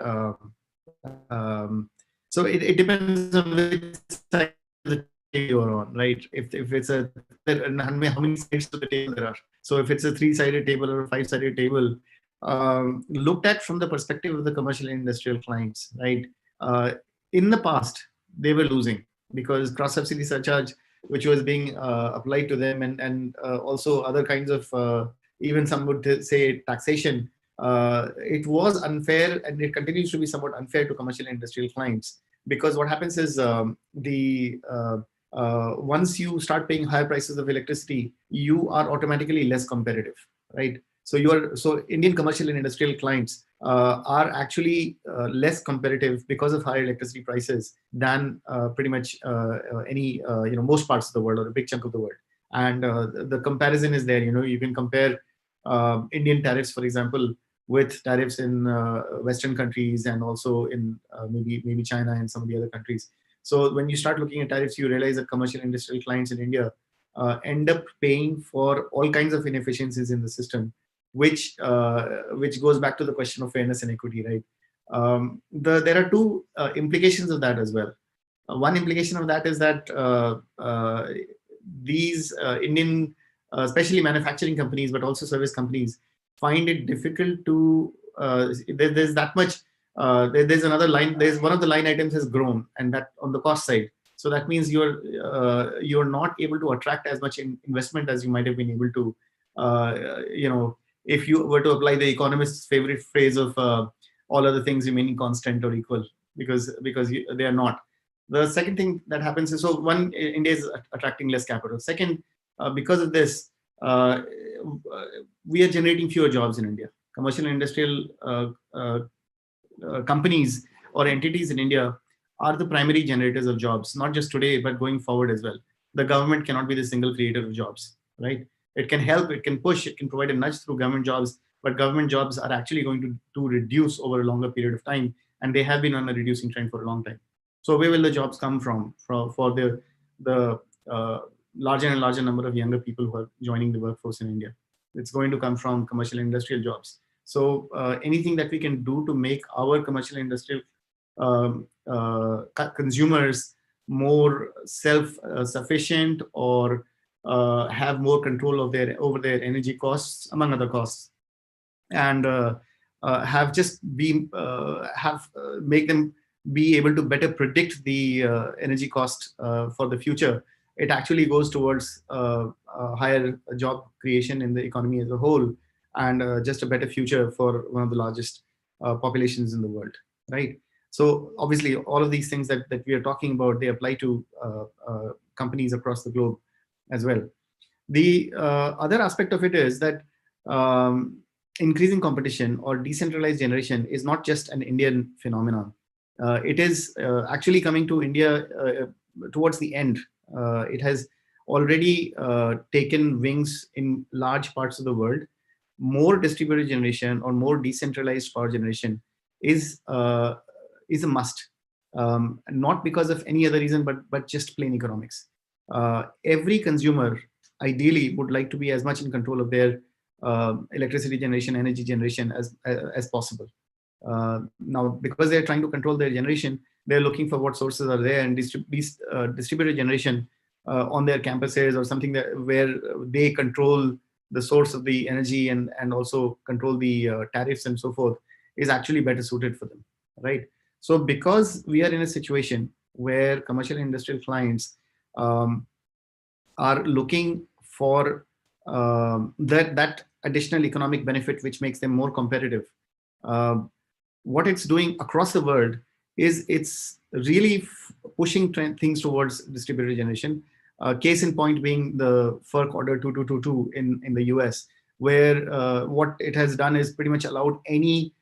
so it depends on which side of the table you're on, right? If it's how many sides to the table there are. So if it's a 3-sided table or a 5-sided table, looked at from the perspective of the commercial and industrial clients, right? In the past, they were losing because cross-subsidy surcharge, which was being applied to them, and also other kinds of, even some would say taxation, it was unfair, and it continues to be somewhat unfair to commercial and industrial clients, because what happens is once you start paying higher prices of electricity, you are automatically less competitive, right? So Indian commercial and industrial clients are actually less competitive because of higher electricity prices than pretty much any most parts of the world or a big chunk of the world. And the comparison is there. You can compare Indian tariffs, for example, with tariffs in Western countries, and also in maybe China and some of the other countries. So when you start looking at tariffs, you realize that commercial and industrial clients in India end up paying for all kinds of inefficiencies in the system, which goes back to the question of fairness and equity, right? There are two implications of that as well. One implication of that is that these Indian, especially manufacturing companies, but also service companies, find it difficult to, there's that much, there's another line, there's one of the line items has grown, and that on the cost side. So that means you're not able to attract as much investment as you might have been able to, if you were to apply the economist's favorite phrase of all other things remaining constant or equal, because they are not. The second thing that happens is, so one, India is attracting less capital. Second, because of this, we are generating fewer jobs in India. Commercial and industrial companies or entities in India are the primary generators of jobs, not just today, but going forward as well. The government cannot be the single creator of jobs, right? It can help, it can push, it can provide a nudge through government jobs, but government jobs are actually going to reduce over a longer period of time, and they have been on a reducing trend for a long time. So where will the jobs come from for the larger and larger number of younger people who are joining the workforce in India? It's going to come from commercial and industrial jobs. So anything that we can do to make our commercial and industrial consumers more self-sufficient, or have more control of over their energy costs, among other costs, and have just make them be able to better predict the energy cost for the future, it actually goes towards higher job creation in the economy as a whole, and just a better future for one of the largest populations in the world, right? So obviously, all of these things that we are talking about, they apply to companies across the globe as well. The other aspect of it is that increasing competition or decentralized generation is not just an Indian phenomenon. It is actually coming to India towards the end. It has already taken wings in large parts of the world. More distributed generation or more decentralized power generation is a must, not because of any other reason, but just plain economics. Every consumer ideally would like to be as much in control of their electricity generation, energy generation as possible. Now, because they're trying to control their generation, they're looking for what sources are there, and distributed generation on their campuses or something that where they control the source of the energy and also control the tariffs and so forth is actually better suited for them, right? So because we are in a situation where commercial and industrial clients are looking for that additional economic benefit, which makes them more competitive, what it's doing across the world is it's really pushing things towards distributed generation. Case in point being the FERC Order 2222 in the US, where what it has done is pretty much allowed any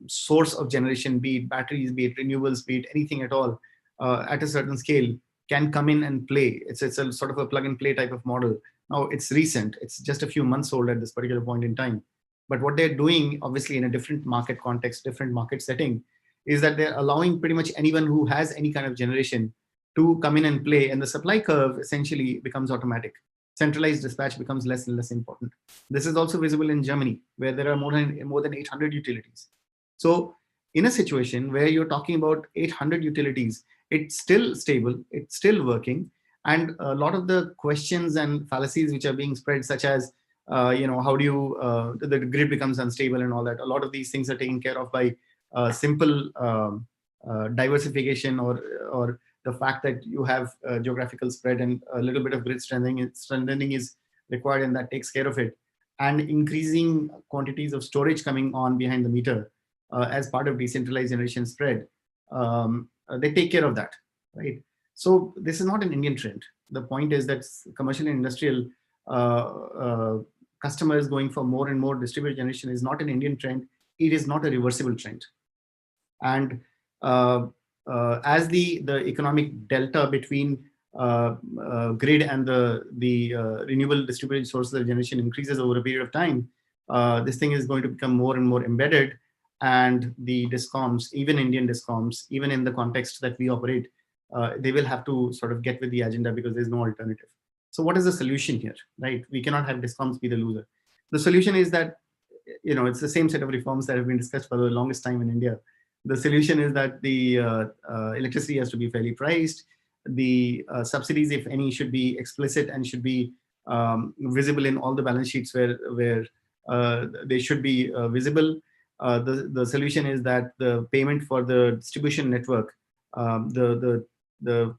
source of generation, be it batteries, be it renewables, be it anything at all, at a certain scale, can come in and play. It's a sort of a plug and play type of model. Now it's recent, it's just a few months old at this particular point in time. But what they're doing, obviously in a different market context, different market setting, is that they're allowing pretty much anyone who has any kind of generation to come in and play, and the supply curve essentially becomes automatic. Centralized dispatch becomes less and less important. This is also visible in Germany, where there are more than 800 utilities. So in a situation where you're talking about 800 utilities, it's still stable, it's still working, and a lot of the questions and fallacies which are being spread, such as how do you the grid becomes unstable and all that, a lot of these things are taken care of by simple diversification or the fact that you have geographical spread and a little bit of grid strengthening is required, and that takes care of it. And increasing quantities of storage coming on behind the meter as part of decentralized generation spread, they take care of that, right? So this is not an Indian trend. The point is that commercial and industrial customers going for more and more distributed generation is not an Indian trend. It is not a reversible trend. And as the economic delta between grid and the renewable distributed sources of generation increases over a period of time, this thing is going to become more and more embedded, and the discoms, even Indian discoms, even in the context that we operate, they will have to sort of get with the agenda because there's no alternative. So what is the solution here, right? We cannot have discoms be the loser. The solution is that, it's the same set of reforms that have been discussed for the longest time in India. The solution is that the electricity has to be fairly priced. The subsidies, if any, should be explicit and should be visible in all the balance sheets where they should be visible. The solution is that the payment for the distribution network, the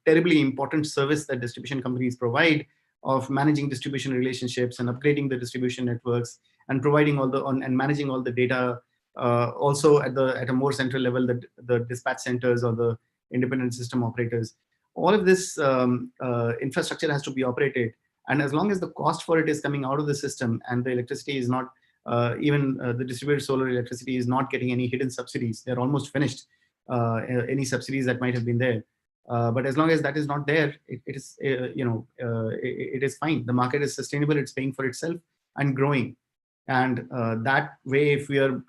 terribly important service that distribution companies provide of managing distribution relationships and upgrading the distribution networks and providing and managing all the data, also at a more central level, the dispatch centers or the independent system operators. All of this infrastructure has to be operated, and as long as the cost for it is coming out of the system and the electricity is not, even the distributed solar electricity is not getting any hidden subsidies, they're almost finished, any subsidies that might have been there. But as long as that is not there, it is it is fine. The market is sustainable, it's paying for itself and growing. And that way, if we are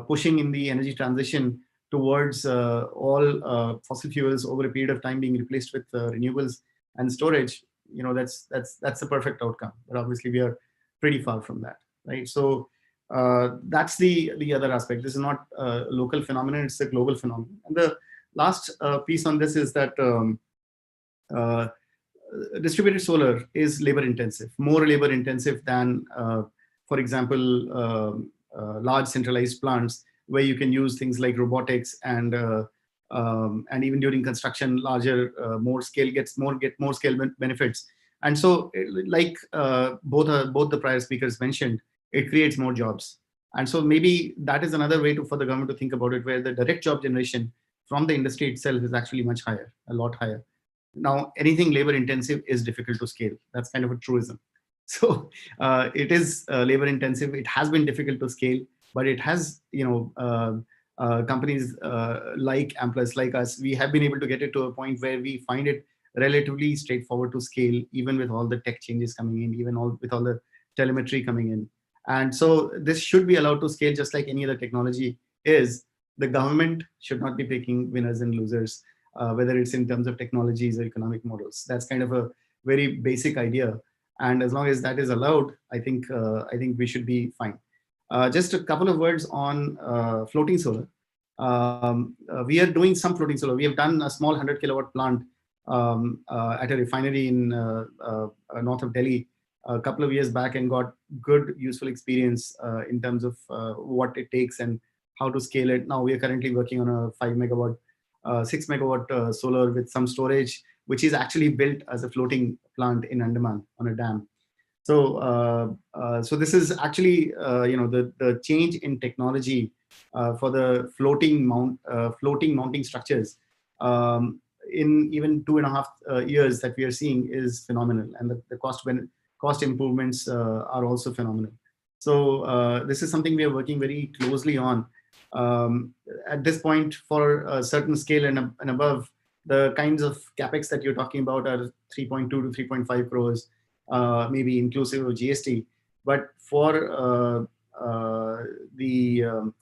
pushing in the energy transition towards all fossil fuels over a period of time being replaced with renewables and storage, that's the perfect outcome. But obviously we are pretty far from that, right? So that's the other aspect. This is not a local phenomenon, it's a global phenomenon. And the last piece on this is that distributed solar is labor intensive, more labor intensive than, for example, large centralized plants where you can use things like robotics and and even during construction, larger, more scale get more scale benefits. And so, like both the prior speakers mentioned, it creates more jobs. And so maybe that is another way for the government to think about it, where the direct job generation from the industry itself is actually much higher, a lot higher. Now, anything labor intensive is difficult to scale. That's kind of a truism. So it is labor intensive. It has been difficult to scale, but it has, companies like Amplus, like us, we have been able to get it to a point where we find it relatively straightforward to scale, even with all the tech changes coming in, even with all the telemetry coming in. And so this should be allowed to scale just like any other technology is. The government should not be picking winners and losers, whether it's in terms of technologies or economic models. That's kind of a very basic idea. And as long as that is allowed, I think we should be fine. Just a couple of words on floating solar. We are doing some floating solar. We have done a small 100 kilowatt plant at a refinery in north of Delhi a couple of years back, and got good useful experience in terms of what it takes and how to scale it. Now we are currently working on a 6 megawatt solar with some storage, which is actually built as a floating plant in Andaman on a dam. So, so this is actually, the change in technology for the floating mounting structures in even 2.5 years that we are seeing is phenomenal, and the cost improvements are also phenomenal. So this is something we are working very closely on. At this point, for a certain scale and above, the kinds of capex that you're talking about are 3.2 to 3.5 crores, maybe inclusive of GST. But for the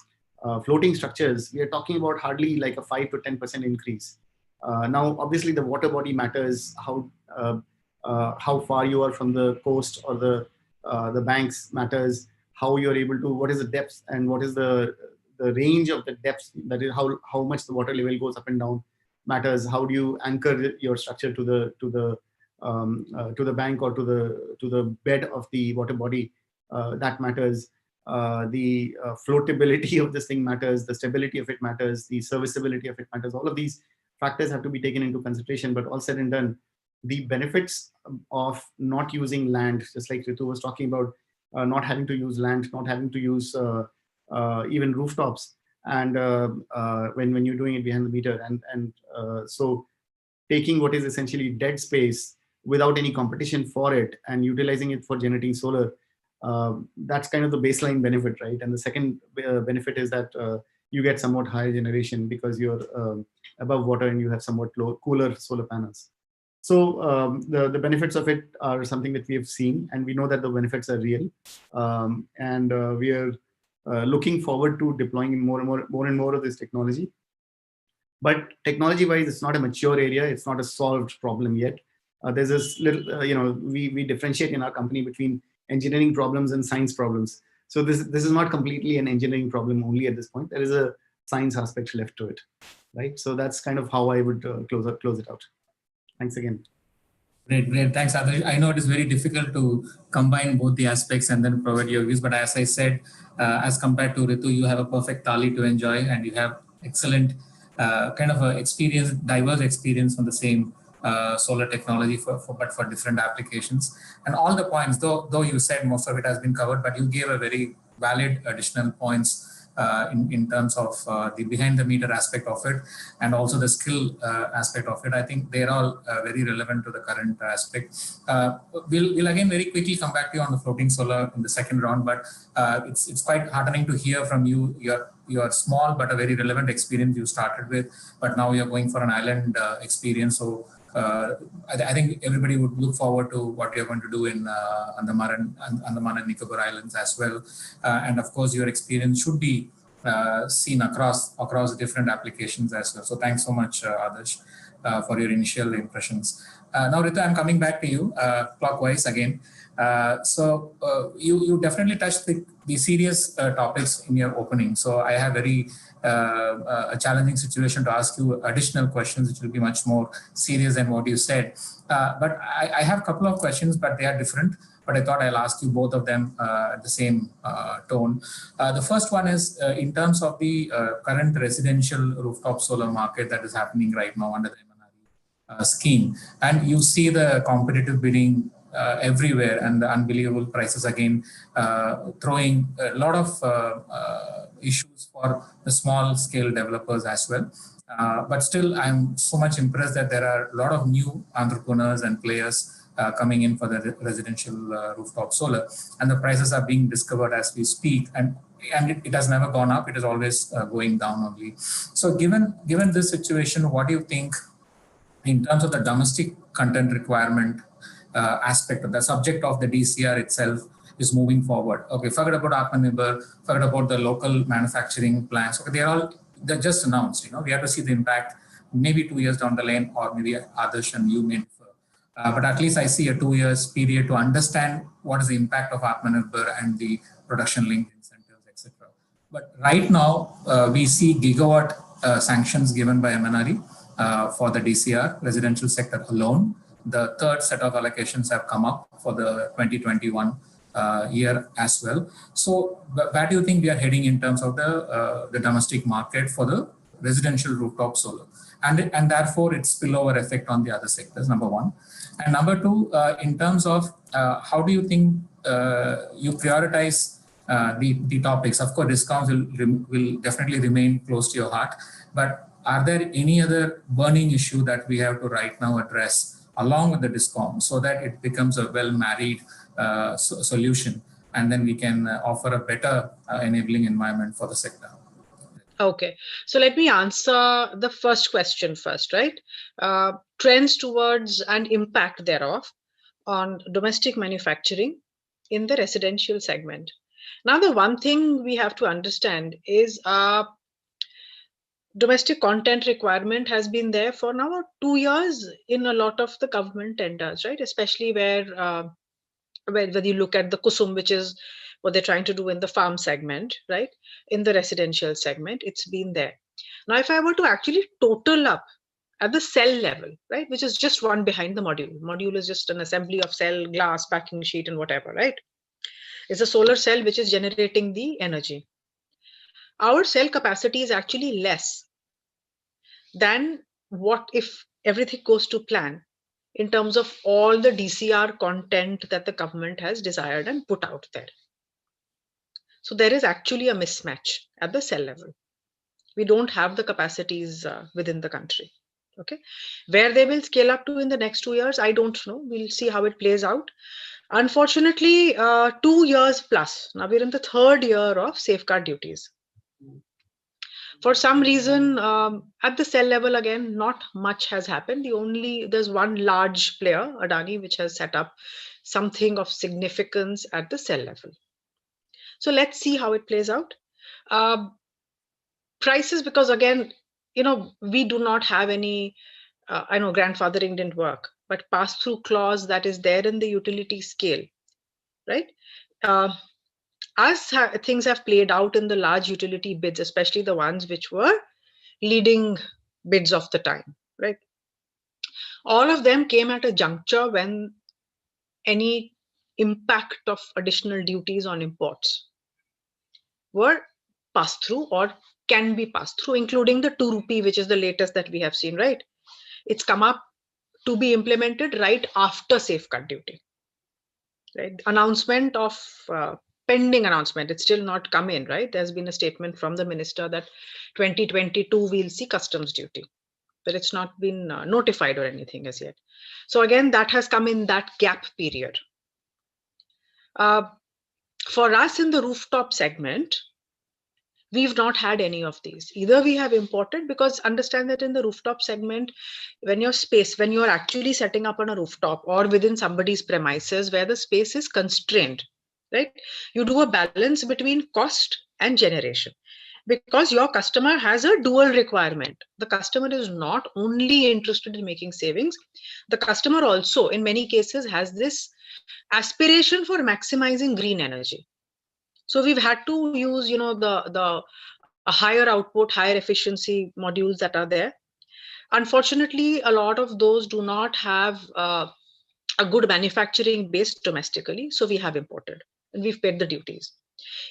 floating structures, we are talking about hardly like a 5 to 10% increase. Now, obviously, the water body matters, how far you are from the coast or the banks matters, how you're able to, what is the depth and what is the range of the depth, that is how much the water level goes up and down matters. How do you anchor your structure to the bank or to the bed of the water body? That matters. The floatability of this thing matters. The stability of it matters. The serviceability of it matters. All of these factors have to be taken into consideration. But all said and done, the benefits of not using land, just like Ritu was talking about, not having to use land, not having to use even rooftops, and when you're doing it behind the meter, and so taking what is essentially dead space without any competition for it and utilizing it for generating solar, that's kind of the baseline benefit, right? And the second benefit is that you get somewhat higher generation because you're above water and you have somewhat cooler solar panels. So the benefits of it are something that we have seen, and we know that the benefits are real, and we are looking forward to deploying more and more of this technology. But technology-wise, it's not a mature area. It's not a solved problem yet. There's this little, we differentiate in our company between engineering problems and science problems. So this is not completely an engineering problem only at this point. There is a science aspect left to it, right? So that's kind of how I would close it out. Thanks again. Great. Thanks, Adarsh. I know it is very difficult to combine both the aspects and then provide your views, but as I said, as compared to Ritu, you have a perfect thali to enjoy, and you have excellent kind of a experience, diverse experience on the same solar technology but for different applications. And all the points, though you said most of it has been covered, but you gave a very valid additional points in terms of the behind the meter aspect of it, and also the skill aspect of it. I think they're all very relevant to the current aspect. We'll again very quickly come back to you on the floating solar in the second round, but it's quite heartening to hear from you. You're small but a very relevant experience you started with, but now you're going for an island experience. So I think everybody would look forward to what you're going to do in Andaman and Nicobar Islands as well. And of course, your experience should be seen across different applications as well. So thanks so much, Adarsh, for your initial impressions. Now, Ritu, I'm coming back to you clockwise again. So you definitely touched the serious topics in your opening. So I have a challenging situation to ask you additional questions, which will be much more serious than what you said. But I have a couple of questions, but they are different. but I thought I'll ask you both of them at the same tone. The first one is in terms of the current residential rooftop solar market that is happening right now under the MNRE scheme, and you see the competitive bidding everywhere and the unbelievable prices again, throwing a lot of issues for the small scale developers as well. But still, I'm so much impressed that there are a lot of new entrepreneurs and players coming in for the residential rooftop solar, and the prices are being discovered as we speak, and it has never gone up, it is always going down only. So given this situation, what do you think in terms of the domestic content requirement aspect of the subject of the DCR itself is moving forward? Okay, forget about Atmanirbhar, forget about the local manufacturing plants. Okay, they're just announced. You know, we have to see the impact maybe 2 years down the lane, or maybe Adarsh and you may differ. But at least I see a 2 years period to understand what is the impact of Atmanirbhar and the production linked incentives, etc. But right now we see gigawatt sanctions given by MNRE for the DCR residential sector alone. The third set of allocations have come up for the 2021 year as well. So where do you think we are heading in terms of the domestic market for the residential rooftop solar, and therefore its spillover effect on the other sectors, number one. And number two, in terms of how do you think you prioritize the topics? Of course, discounts will definitely remain close to your heart, but are there any other burning issue that we have to right now address along with the discount so that it becomes a well-married solution, and then we can offer a better enabling environment for the sector? Okay, so let me answer the first question first, right? Trends towards and impact thereof on domestic manufacturing in the residential segment. Now, the one thing we have to understand is domestic content requirement has been there for now 2 years in a lot of the government tenders, right? Especially where whether you look at the Kusum, which is what they're trying to do in the farm segment, right? In the residential segment, it's been there. Now, if I were to actually total up at the cell level, right, which is just one behind the module. Module is just an assembly of cell, glass, packing sheet, and whatever, right? It's a solar cell which is generating the energy. Our cell capacity is actually less than what if everything goes to plan in terms of all the DCR content that the government has desired and put out there. So there is actually a mismatch at the cell level. We don't have the capacities within the country. Okay, where they will scale up to in the next 2 years, I don't know. We'll see how it plays out. Unfortunately, 2 years plus. Now we're in the third year of safeguard duties. For some reason, at the cell level, again, not much has happened. There's one large player, Adani, which has set up something of significance at the cell level. So let's see how it plays out. Prices, because again, you know, we do not have any, I know grandfathering didn't work, but pass-through clause that is there in the utility scale, right? As things have played out in the large utility bids, especially the ones which were leading bids of the time, right? All of them came at a juncture when any impact of additional duties on imports were passed through or can be passed through, including the 2 rupee, which is the latest that we have seen, right? It's come up to be implemented right after safeguard duty, right? Announcement of pending announcement, it's still not come in, right? There's been a statement from the minister that 2022 we'll see customs duty, but it's not been notified or anything as yet. So again, that has come in that gap period. For us in the rooftop segment, we've not had any of these. Either we have imported, because understand that in the rooftop segment, when you're actually setting up on a rooftop or within somebody's premises where the space is constrained, right? You do a balance between cost and generation, because your customer has a dual requirement. The customer is not only interested in making savings, the customer also in many cases has this aspiration for maximizing green energy. So we've had to use, you know, the higher output, higher efficiency modules that are there. Unfortunately, a lot of those do not have a good manufacturing base domestically, so we have imported and we've paid the duties.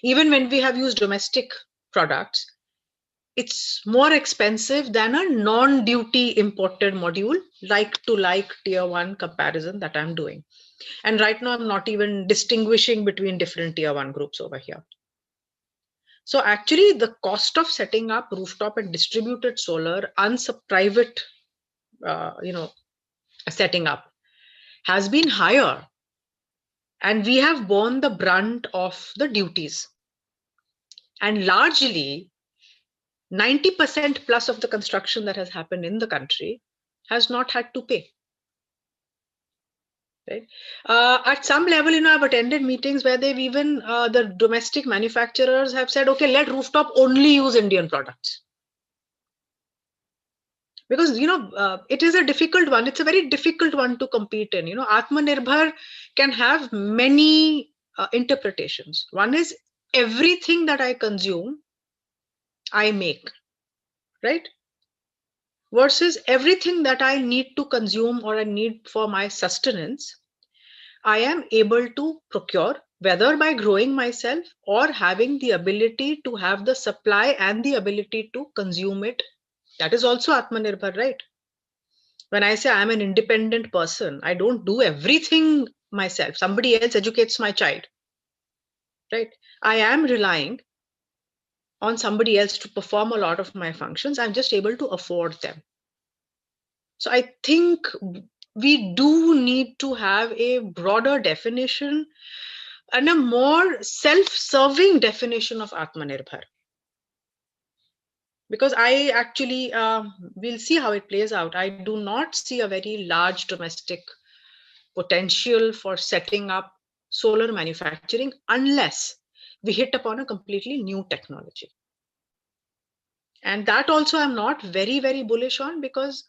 Even when we have used domestic products, it's more expensive than a non-duty imported module, like to like tier 1 comparison that I'm doing. And right now I'm not even distinguishing between different tier 1 groups over here. So actually the cost of setting up rooftop and distributed solar private, setting up has been higher, and we have borne the brunt of the duties. And largely 90% plus of the construction that has happened in the country has not had to pay. Right? At some level, I've attended meetings where they've even, the domestic manufacturers have said, okay, let rooftop only use Indian products. Because, it is a difficult one. It's a very difficult one to compete in. Atmanirbhar can have many interpretations. One is everything that I consume, I make, right? Versus everything that I need to consume or I need for my sustenance, I am able to procure, whether by growing myself or having the ability to have the supply and the ability to consume it. That is also Atmanirbhar, right? When I say I'm an independent person, I don't do everything myself. Somebody else educates my child, right? I am relying on somebody else to perform a lot of my functions. I'm just able to afford them. So I think we do need to have a broader definition and a more self-serving definition of Atmanirbhar. Because I actually, we'll see how it plays out. I do not see a very large domestic potential for setting up solar manufacturing unless we hit upon a completely new technology. And that also I'm not very, very bullish on, because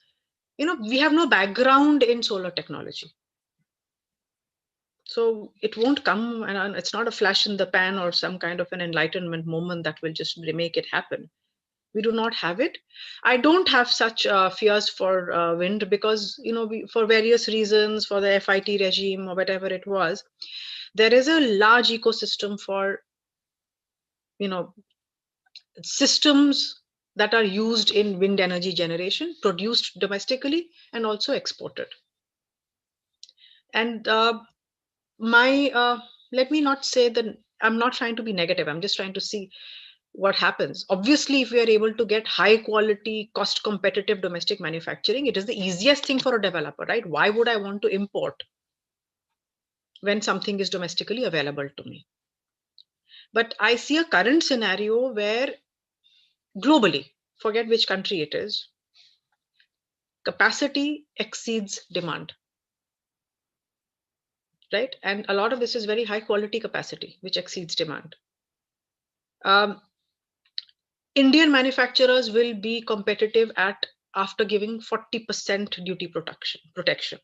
we have no background in solar technology. So it won't come, and it's not a flash in the pan or some kind of an enlightenment moment that will just make it happen. We do not have it. I don't have such fears for wind, because, for various reasons, for the FIT regime or whatever it was, there is a large ecosystem for, systems that are used in wind energy generation, produced domestically and also exported. And let me not say that I'm not trying to be negative. I'm just trying to see what happens. Obviously, if we are able to get high quality, cost competitive domestic manufacturing, it is the easiest thing for a developer, right? Why would I want to import when something is domestically available to me? But I see a current scenario where globally, forget which country it is, capacity exceeds demand. Right? And a lot of this is very high quality capacity, which exceeds demand. Indian manufacturers will be competitive after giving 40% duty protection.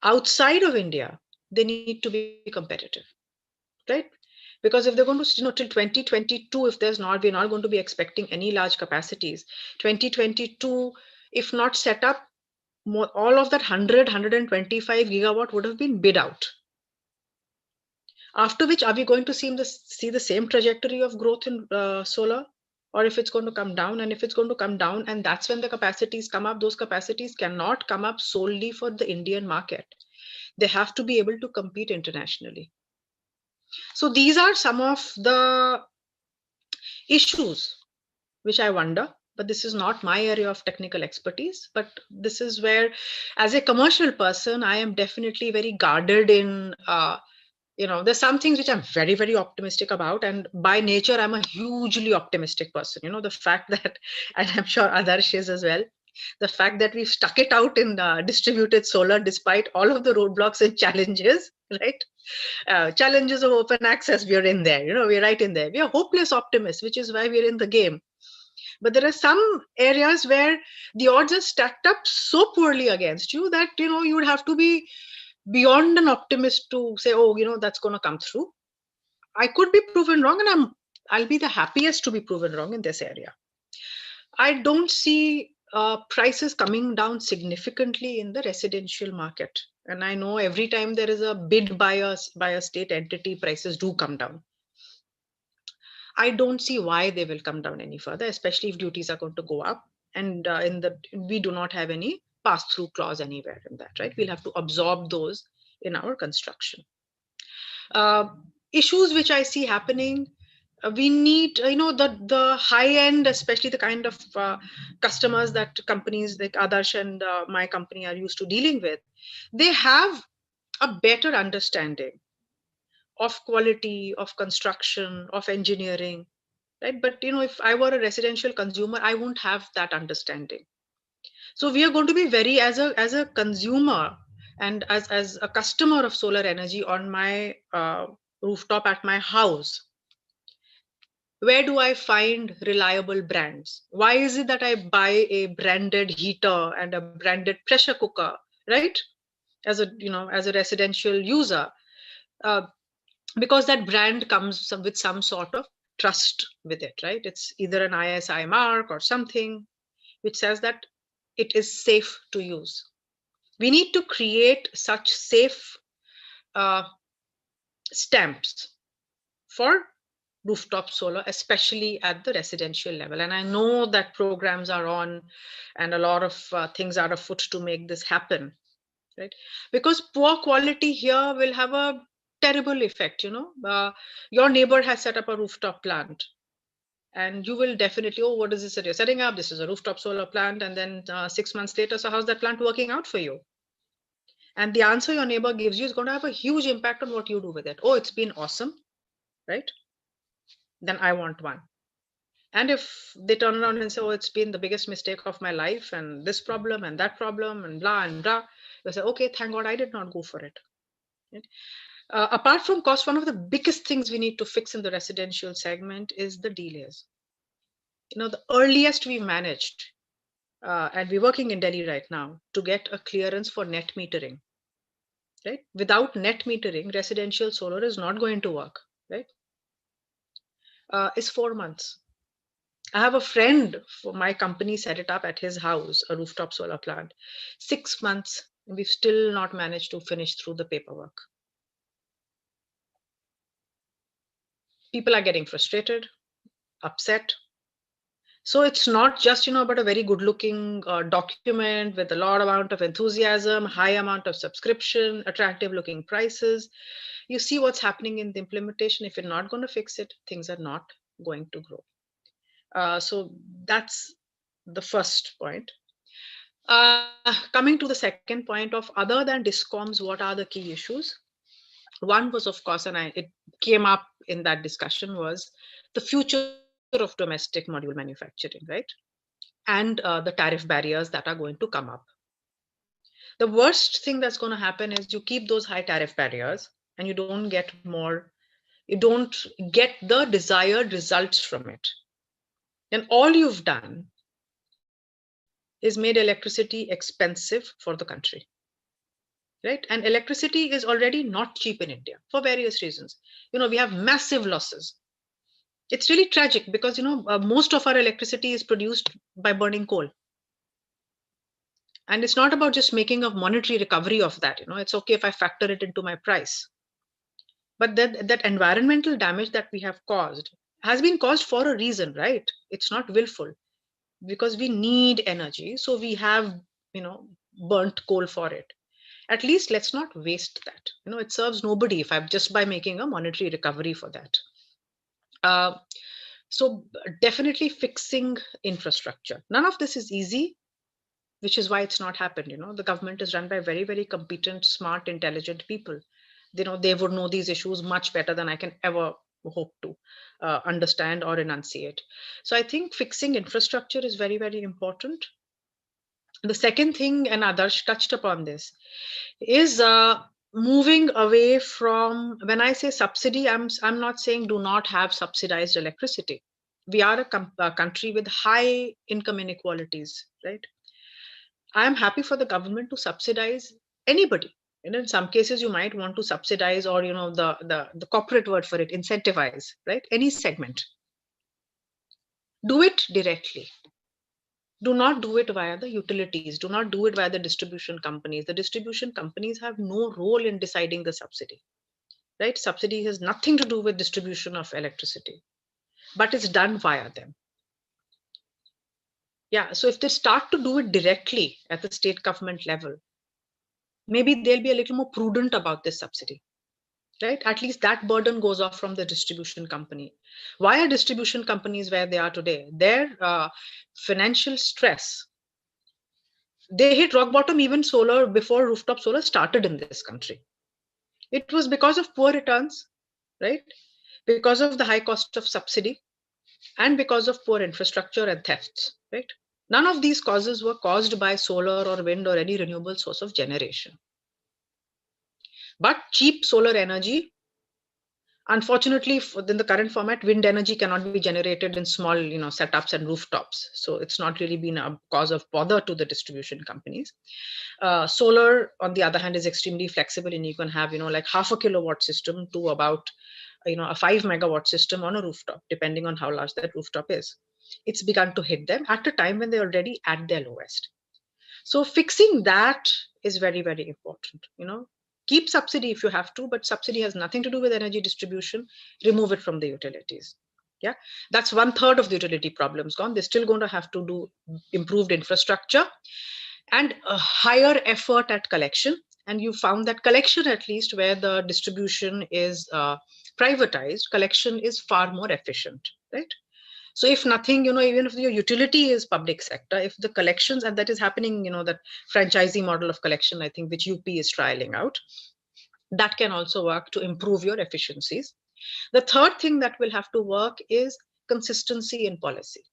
Outside of India, they need to be competitive, right? Because if they're going to, till 2022, if we're not going to be expecting any large capacities, 2022, if not set up, all of that 125 gigawatt would have been bid out. After which, are we going to see the same trajectory of growth in solar, or if it's going to come down? And if it's going to come down, and that's when the capacities come up, those capacities cannot come up solely for the Indian market. They have to be able to compete internationally. So these are some of the issues which I wonder, but this is not my area of technical expertise. But this is where, as a commercial person, I am definitely very guarded in there's some things which I'm very, very optimistic about. And by nature, I'm a hugely optimistic person. The fact that, and I'm sure Adarsh is as well, the fact that we've stuck it out in distributed solar, despite all of the roadblocks and challenges, right? Challenges of open access, we're in there, we're right in there. We are hopeless optimists, which is why we're in the game. But there are some areas where the odds are stacked up so poorly against you that, you would have to be beyond an optimist to say, oh, that's going to come through. I could be proven wrong, and I'll be the happiest to be proven wrong in this area. I don't see prices coming down significantly in the residential market. And I know every time there is a bid by a state entity, prices do come down. I don't see why they will come down any further, especially if duties are going to go up. And we do not have any pass-through clause anywhere in that, right? We'll have to absorb those in our construction. Issues which I see happening, we need, the high end, especially the kind of customers that companies like Adarsh and my company are used to dealing with, they have a better understanding of quality, of construction, of engineering, right? But if I were a residential consumer, I won't have that understanding. So we are going to be very, as a consumer and as a customer of solar energy on my rooftop at my house, where do I find reliable brands? Why is it that I buy a branded heater and a branded pressure cooker, right? As a residential user, because that brand comes with some sort of trust with it, right? It's either an ISI mark or something which says that it is safe to use. We need to create such safe stamps for rooftop solar, especially at the residential level. And I know that programs are on and a lot of things are afoot to make this happen, right? Because poor quality here will have a terrible effect. Your neighbor has set up a rooftop plant and you will definitely, oh, what is this that you're setting up? This is a rooftop solar plant. And then 6 months later, so how's that plant working out for you? And the answer your neighbor gives you is going to have a huge impact on what you do with it. Oh, it's been awesome, right? Then I want one. And if they turn around and say, oh, it's been the biggest mistake of my life and this problem and that problem and blah, you say, okay, thank God I did not go for it. Right? Apart from cost, one of the biggest things we need to fix in the residential segment is the delays. The earliest we managed, and we're working in Delhi right now to get a clearance for net metering. Right? Without net metering, residential solar is not going to work. Right? It's 4 months. I have a friend for my company set it up at his house, a rooftop solar plant. 6 months, and we've still not managed to finish through the paperwork. People are getting frustrated, upset. So it's not just, about a very good looking document with a lot amount of enthusiasm, high amount of subscription, attractive looking prices. You see what's happening in the implementation. If you're not going to fix it, things are not going to grow. So that's the first point. Coming to the second point of other than discoms, what are the key issues? One was, of course, and it came up in that discussion, was the future of domestic module manufacturing, right? And the tariff barriers that are going to come up. The worst thing that's going to happen is you keep those high tariff barriers and you don't get the desired results from it. And all you've done is made electricity expensive for the country. Right? And electricity is already not cheap in India for various reasons. We have massive losses. It's really tragic because, most of our electricity is produced by burning coal. And it's not about just making a monetary recovery of that. It's okay if I factor it into my price. But that environmental damage that we have caused has been caused for a reason, right? It's not willful, because we need energy. So we have, burnt coal for it. At least let's not waste that. It serves nobody if I'm just by making a monetary recovery for that. So definitely fixing infrastructure. None of this is easy, which is why it's not happened. The government is run by very, very competent, smart, intelligent people. They would know these issues much better than I can ever hope to understand or enunciate. So I think fixing infrastructure is very, very important. The second thing, and Adarsh touched upon this, is moving away from, when I say subsidy, I'm not saying do not have subsidized electricity. We are a country with high income inequalities, right? I'm happy for the government to subsidize anybody. In some cases, you might want to subsidize, or the corporate word for it, incentivize, right? Any segment. Do it directly. Do not do it via the utilities. Do not do it via the distribution companies. The distribution companies have no role in deciding the subsidy, right? Subsidy has nothing to do with distribution of electricity, but it's done via them. Yeah, so if they start to do it directly at the state government level, maybe they'll be a little more prudent about this subsidy, right? At least that burden goes off from the distribution company. Why are distribution companies where they are today? Their financial stress, they hit rock bottom even solar before rooftop solar started in this country. It was because of poor returns, right? Because of the high cost of subsidy and because of poor infrastructure and thefts, right? None of these causes were caused by solar or wind or any renewable source of generation. But cheap solar energy, unfortunately, in the current format, wind energy cannot be generated in small, setups and rooftops. So it's not really been a cause of bother to the distribution companies. Solar, on the other hand, is extremely flexible, and you can have, like half a kilowatt system to about, a 5 megawatt system on a rooftop, depending on how large that rooftop is. It's begun to hit them at a time when they're already at their lowest. So fixing that is very, very important. Keep subsidy if you have to, but subsidy has nothing to do with energy distribution. Remove it from the utilities. Yeah, that's 1/3 of the utility problems gone. They're still going to have to do improved infrastructure and a higher effort at collection. And you found that collection, at least where the distribution is privatized, collection is far more efficient, right? So if nothing, even if your utility is public sector, if the collections, and that is happening, that franchisee model of collection, I think, which UP is trialing out, that can also work to improve your efficiencies. The third thing that will have to work is consistency in policy.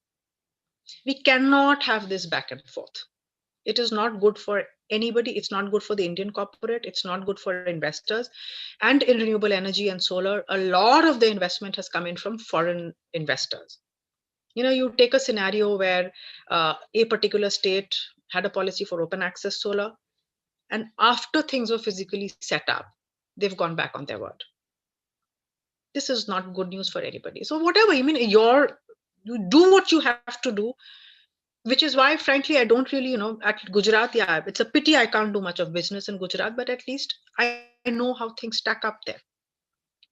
We cannot have this back and forth. It is not good for anybody. It's not good for the Indian corporate. It's not good for investors. And in renewable energy and solar, a lot of the investment has come in from foreign investors. You take a scenario where a particular state had a policy for open access solar, and after things were physically set up, they've gone back on their word. This is not good news for anybody. So whatever, you do what you have to do, which is why, frankly, I don't really, at Gujarat, yeah, it's a pity I can't do much of business in Gujarat, but at least I know how things stack up there.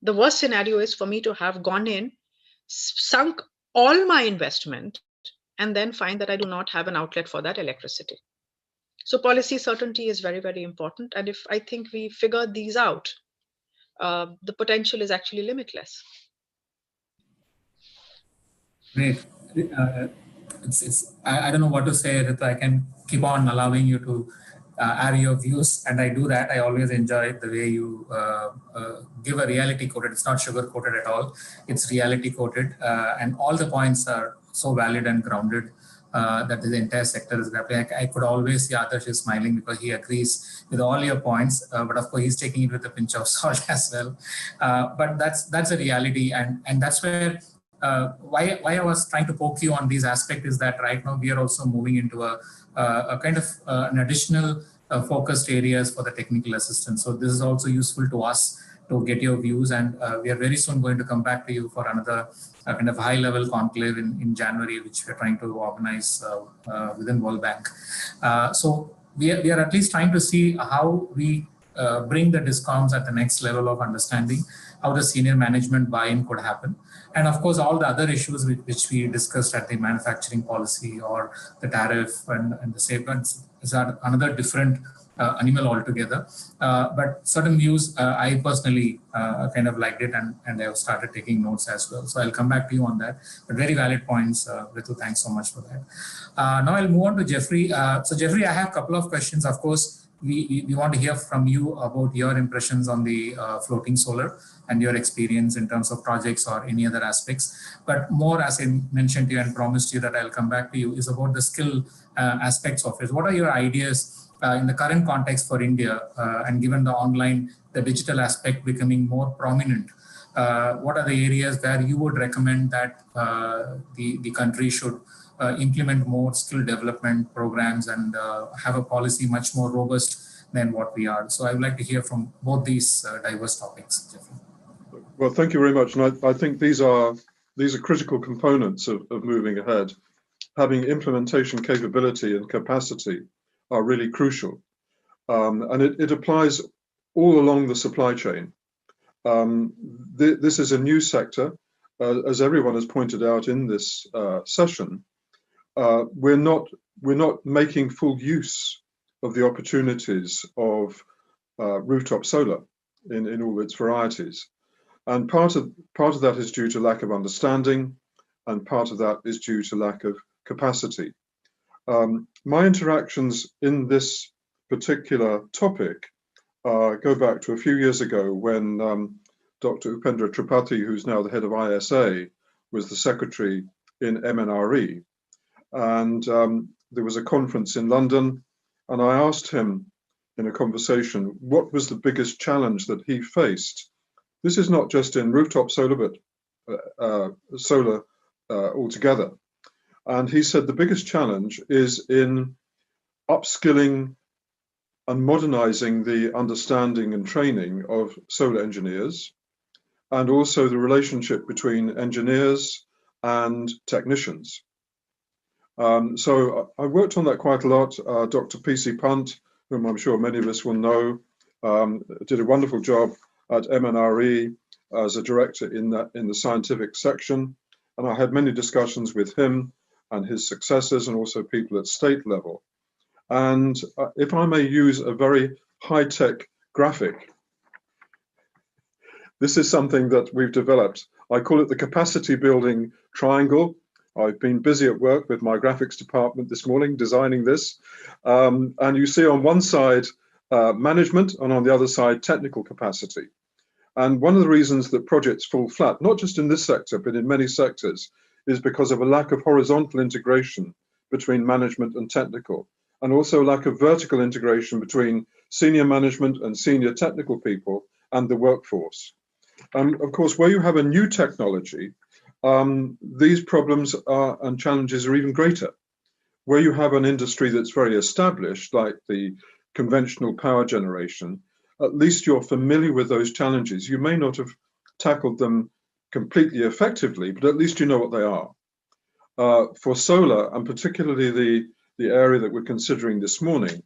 The worst scenario is for me to have gone in, sunk all my investment, and then find that I do not have an outlet for that electricity. So policy certainty is very, very important. And if I think we figure these out, the potential is actually limitless. Great. I don't know what to say, Ritu. I can keep on allowing you to add your views, and I do that. I always enjoy the way you give a reality coated. It's not sugar coated at all. It's reality coated, and all the points are so valid and grounded that the entire sector is grappling. I could always see Adarsh is smiling because he agrees with all your points, but of course he's taking it with a pinch of salt as well. But that's a reality, and that's where. Why I was trying to poke you on these aspects is that right now we are also moving into a kind of an additional focused areas for the technical assistance. So this is also useful to us to get your views, and we are very soon going to come back to you for another kind of high-level conclave in January, which we're trying to organize within World Bank. So we are at least trying to see how we bring the DISCOMs at the next level of understanding, how the senior management buy-in could happen. And of course, all the other issues which we discussed at the manufacturing policy or the tariff and the safeguards is another different animal altogether. But certain views, I personally kind of liked it, and I have started taking notes as well. So I'll come back to you on that. But very valid points, Ritu. Thanks so much for that. Now I'll move on to Jeffrey. So Jeffrey, I have a couple of questions. Of course, we want to hear from you about your impressions on the floating solar and your experience in terms of projects or any other aspects. But more, as I mentioned to you and promised you that I'll come back to you, is about the skill aspects of it. What are your ideas in the current context for India, and given the digital aspect becoming more prominent? What are the areas where you would recommend that the country should implement more skill development programs and have a policy much more robust than what we are? So I would like to hear from both these diverse topics, Jeffrey. Well, thank you very much. And I think these are critical components of moving ahead. having implementation capability and capacity are really crucial. And it applies all along the supply chain. This is a new sector, as everyone has pointed out in this session. We're not making full use of the opportunities of rooftop solar in all its varieties, and part of that is due to lack of understanding, and part of that is due to lack of capacity. My interactions in this particular topic go back to a few years ago when Dr. Upendra Tripathi, who's now the head of ISA, was the secretary in MNRE. And there was a conference in London, and I asked him in a conversation what was the biggest challenge that he faced. This is not just in rooftop solar, but solar altogether. And he said the biggest challenge is in upskilling and modernizing the understanding and training of solar engineers, and also the relationship between engineers and technicians. So I worked on that quite a lot. Dr. P.C. Punt, whom I'm sure many of us will know, did a wonderful job at MNRE as a director in the scientific section. And I had many discussions with him and his successors, and also people at state level. And if I may use a very high-tech graphic, this is something that we've developed. I call it the capacity building triangle. I've been busy at work with my graphics department this morning designing this. And you see on one side management, and on the other side technical capacity. And one of the reasons that projects fall flat, not just in this sector, but in many sectors, is because of a lack of horizontal integration between management and technical, and also lack of vertical integration between senior management and senior technical people and the workforce. And of course, where you have a new technology, these problems and challenges are even greater. Where you have an industry that's very established, like the conventional power generation, at least you're familiar with those challenges. You may not have tackled them completely effectively, but at least you know what they are. For solar, and particularly the area that we're considering this morning,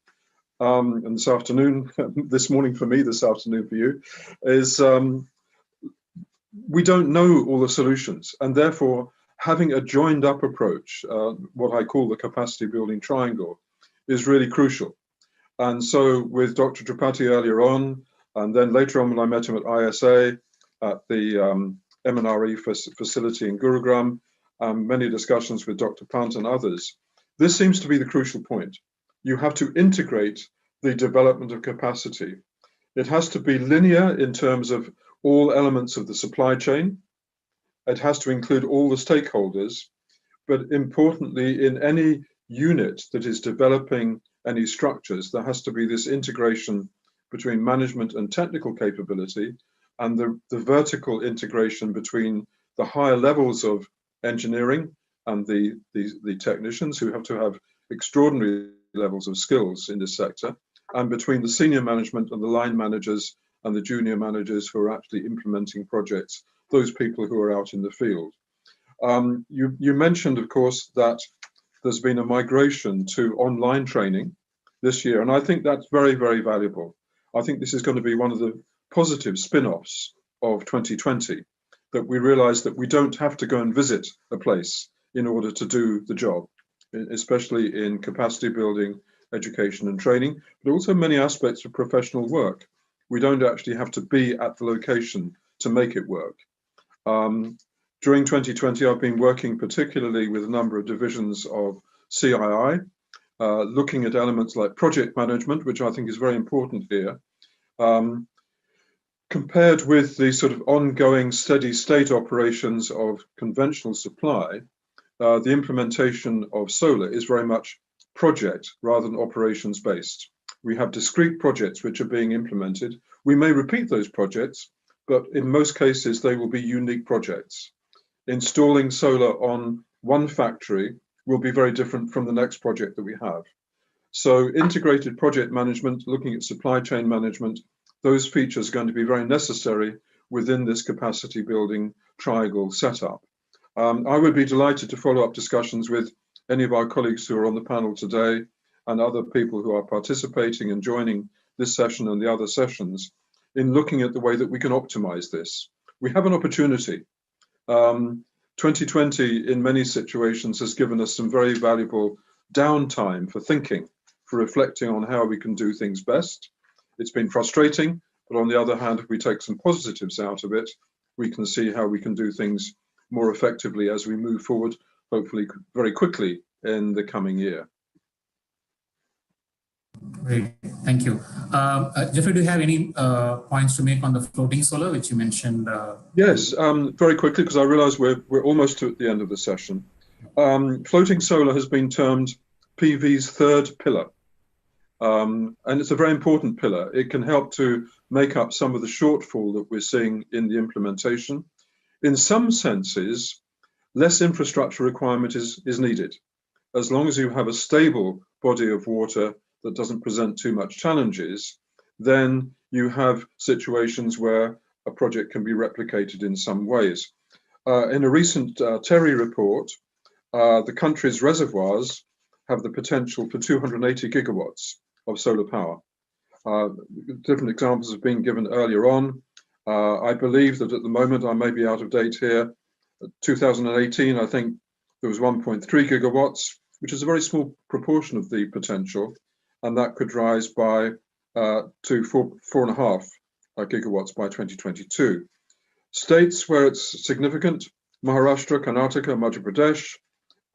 and this afternoon, this morning for me, this afternoon for you, is we don't know all the solutions, and therefore having a joined up approach, what I call the capacity building triangle, is really crucial. And so with Dr. Tripathi earlier on, and then later on when I met him at ISA, at the MNRE facility in Gurugram, many discussions with Dr. Pant and others, this seems to be the crucial point. You have to integrate the development of capacity. It has to be linear in terms of all elements of the supply chain. It has to include all the stakeholders, but importantly, in any unit that is developing any structures, there has to be this integration between management and technical capability, and the vertical integration between the higher levels of engineering and the technicians, who have to have extraordinary levels of skills in this sector, and between the senior management and the line managers and the junior managers who are actually implementing projects, those people who are out in the field. You mentioned, of course, that there's been a migration to online training this year, and I think that's very, very valuable. I think this is going to be one of the positive spin-offs of 2020, that we realize that we don't have to go and visit a place in order to do the job, especially in capacity building, education and training, but also many aspects of professional work. We don't actually have to be at the location to make it work. During 2020, I've been working particularly with a number of divisions of CII, looking at elements like project management, which I think is very important here. Compared with the sort of ongoing steady state operations of conventional supply, the implementation of solar is very much project rather than operations based. We have discrete projects which are being implemented. We may repeat those projects, but in most cases, they will be unique projects. Installing solar on one factory will be very different from the next project that we have. So integrated project management, looking at supply chain management, those features are going to be very necessary within this capacity building triangle setup. I would be delighted to follow up discussions with any of our colleagues who are on the panel today and other people who are participating and joining this session and the other sessions in looking at the way that we can optimize this. We have an opportunity. 2020 in many situations has given us some very valuable downtime for thinking, for reflecting on how we can do things best. It's been frustrating, but on the other hand, if we take some positives out of it, we can see how we can do things more effectively as we move forward, hopefully very quickly in the coming year. Great, thank you. Jeffrey, do you have any points to make on the floating solar, which you mentioned? Yes, very quickly, because I realize we're almost at the end of the session. Floating solar has been termed PV's third pillar. And it's a very important pillar. It can help to make up some of the shortfall that we're seeing in the implementation. In some senses, less infrastructure requirement is needed. As long as you have a stable body of water that doesn't present too much challenges, then you have situations where a project can be replicated in some ways. In a recent Terry report, the country's reservoirs have the potential for 280 gigawatts of solar power. Different examples have been given earlier on. I believe that at the moment, I may be out of date here, 2018, I think there was 1.3 gigawatts, which is a very small proportion of the potential, and that could rise by to 4.5 gigawatts by 2022. States where it's significant, Maharashtra, Karnataka, Madhya Pradesh.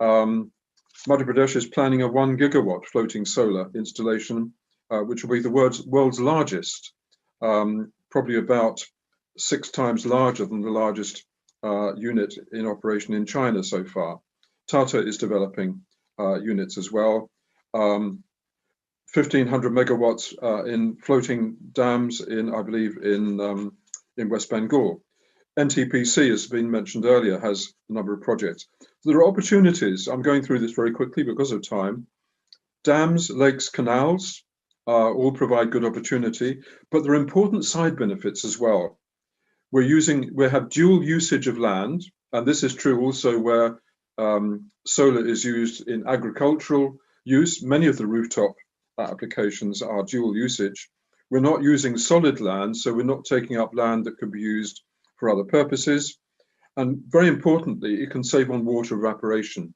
Madhya Pradesh is planning a 1 gigawatt floating solar installation, which will be the world's largest, probably about 6 times larger than the largest unit in operation in China so far. Tata is developing units as well. 1,500 megawatts in floating dams in, I believe, in West Bengal. NTPC, as has been mentioned earlier, has a number of projects. There are opportunities. I'm going through this very quickly because of time. Dams, lakes, canals all provide good opportunity, but there are important side benefits as well. We have dual usage of land, and this is true also where solar is used in agricultural use. Many of the rooftop applications are dual usage. We're not using solid land, so we're not taking up land that could be used for other purposes. And very importantly, it can save on water evaporation.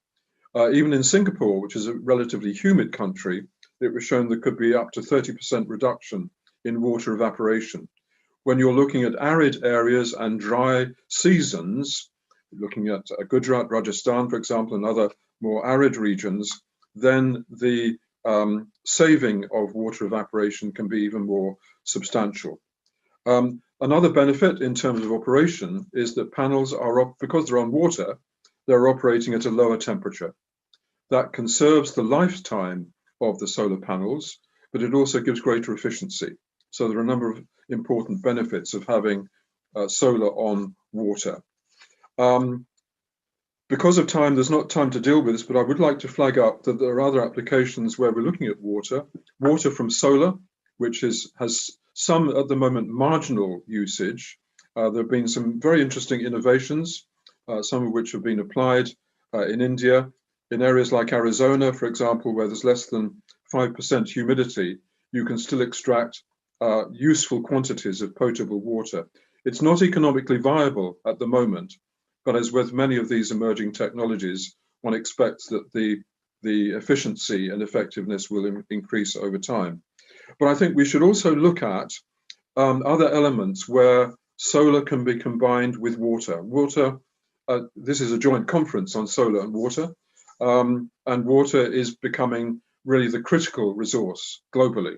Even in Singapore, which is a relatively humid country, it was shown there could be up to 30% reduction in water evaporation. When you're looking at arid areas and dry seasons, looking at Gujarat, Rajasthan, for example, and other more arid regions, then the saving of water evaporation can be even more substantial. Another benefit in terms of operation is that panels are, because they're on water, they're operating at a lower temperature. That conserves the lifetime of the solar panels, but it also gives greater efficiency. So there are a number of important benefits of having solar on water. Because of time, there's not time to deal with this, but I would like to flag up that there are other applications where we're looking at water. Water from solar, which has some at the moment marginal usage. There have been some very interesting innovations, some of which have been applied in India. In areas like Arizona, for example, where there's less than 5% humidity, you can still extract useful quantities of potable water. It's not economically viable at the moment, but as with many of these emerging technologies, one expects that the efficiency and effectiveness will increase over time. But I think we should also look at other elements where solar can be combined with water. This is a joint conference on solar and water water is becoming really the critical resource globally.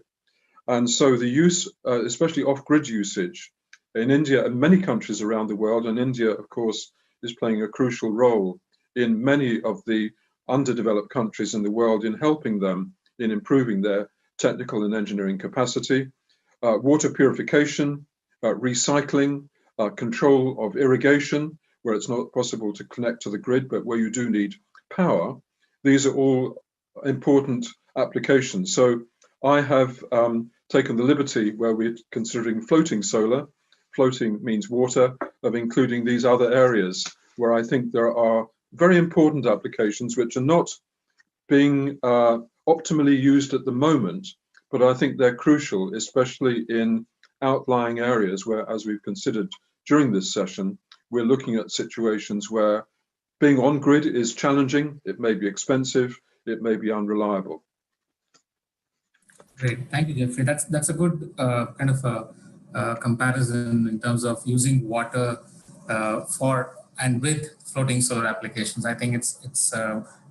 And so the use, especially off-grid usage in India and many countries around the world, and India, of course, is playing a crucial role in many of the underdeveloped countries in the world in helping them in improving their technical and engineering capacity, water purification, recycling, control of irrigation, where it's not possible to connect to the grid, but where you do need power. These are all important applications. So I have taken the liberty, where we're considering floating solar, floating means water, of including these other areas where I think there are very important applications which are not being optimally used at the moment, but I think they're crucial, especially in outlying areas where, as we've considered during this session, we're looking at situations where being on grid is challenging, it may be expensive, it may be unreliable. Great, thank you, Jeffrey. That's a good kind of a comparison in terms of using water for and with floating solar applications. I think it's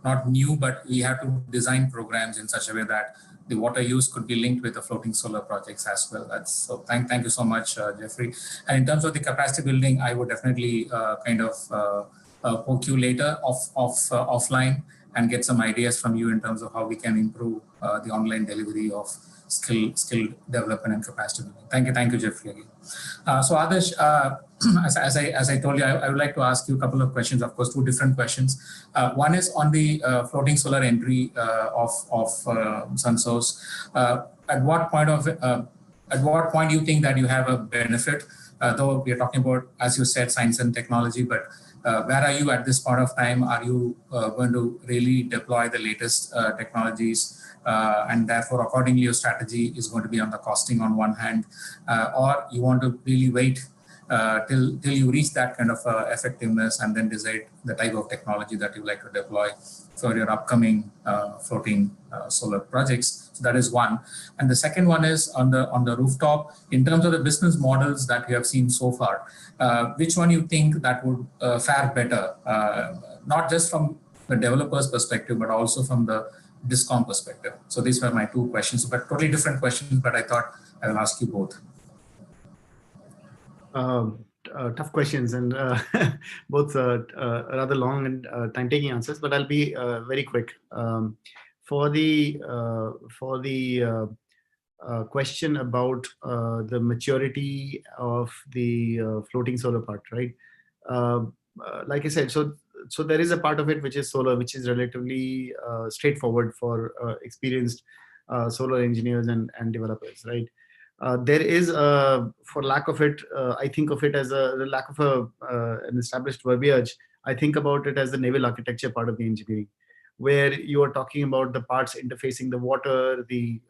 not new, but we have to design programs in such a way that the water use could be linked with the floating solar projects as well. That's so. Thank you so much, Jeffrey. And in terms of the capacity building, I would definitely kind of poke you later offline and get some ideas from you in terms of how we can improve the online delivery of skill development and capacity building. Thank you, Jeffrey, again. So Adarsh, as I told you, I would like to ask you a couple of questions. Of course, two different questions. One is on the floating solar entry of SunSource. At what point do you think that you have a benefit? Though we are talking about, as you said, science and technology, but where are you at this point of time? Are you going to really deploy the latest technologies, and therefore accordingly your strategy is going to be on the costing on one hand, or you want to really wait till you reach that kind of effectiveness and then decide the type of technology that you like to deploy for your upcoming floating solar projects? So that is one. And the second one is on the rooftop. In terms of the business models that you have seen so far, which one you think that would fare better, not just from the developer's perspective, but also from the DISCOM perspective? So these were my two questions, but totally different questions, but I thought I will ask you both. Tough questions, and both rather long and time-taking answers, but I'll be very quick. For the question about the maturity of the floating solar part, right? Like I said, so there is a part of it which is solar, which is relatively straightforward for experienced solar engineers and developers, right? There is, for lack of it, I think of it as the lack of an established verbiage. I think about it as the naval architecture part of the engineering, where you are talking about the parts interfacing the water, the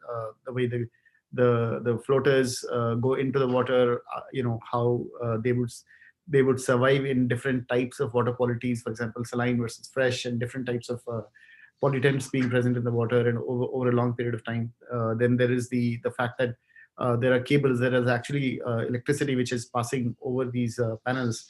way the floaters go into the water, how they would survive in different types of water qualities, for example, saline versus fresh, and different types of pollutants being present in the water and over a long period of time. Then there is the fact that there are cables, there is actually electricity which is passing over these panels.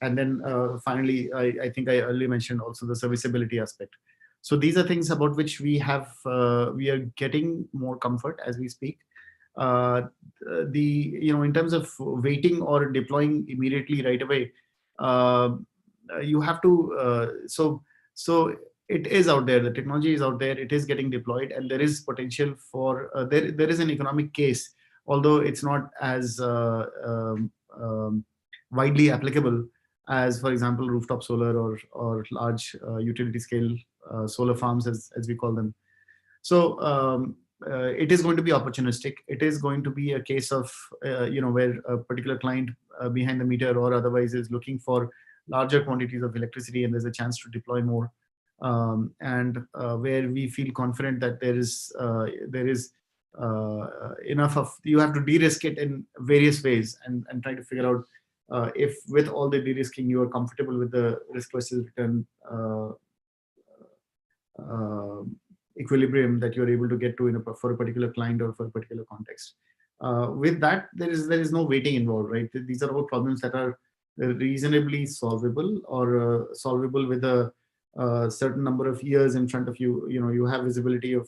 And then finally, I think I earlier mentioned also the serviceability aspect. So these are things about which we are getting more comfort as we speak. In terms of waiting or deploying immediately right away, you have to, so it is out there, the technology is out there, it is getting deployed, and there is potential for, there is an economic case, although it's not as widely applicable as, for example, rooftop solar or large utility scale solar farms, as we call them. So it is going to be opportunistic. It is going to be a case of, where a particular client behind the meter or otherwise is looking for larger quantities of electricity, and there's a chance to deploy more. And where we feel confident that there is enough of, you have to de-risk it in various ways and try to figure out if with all the de-risking you are comfortable with the risk versus return equilibrium that you're able to get to for a particular client or for a particular context. With that, there is no waiting involved, right? These are all problems that are reasonably solvable, or solvable with a certain number of years in front of you. You have visibility of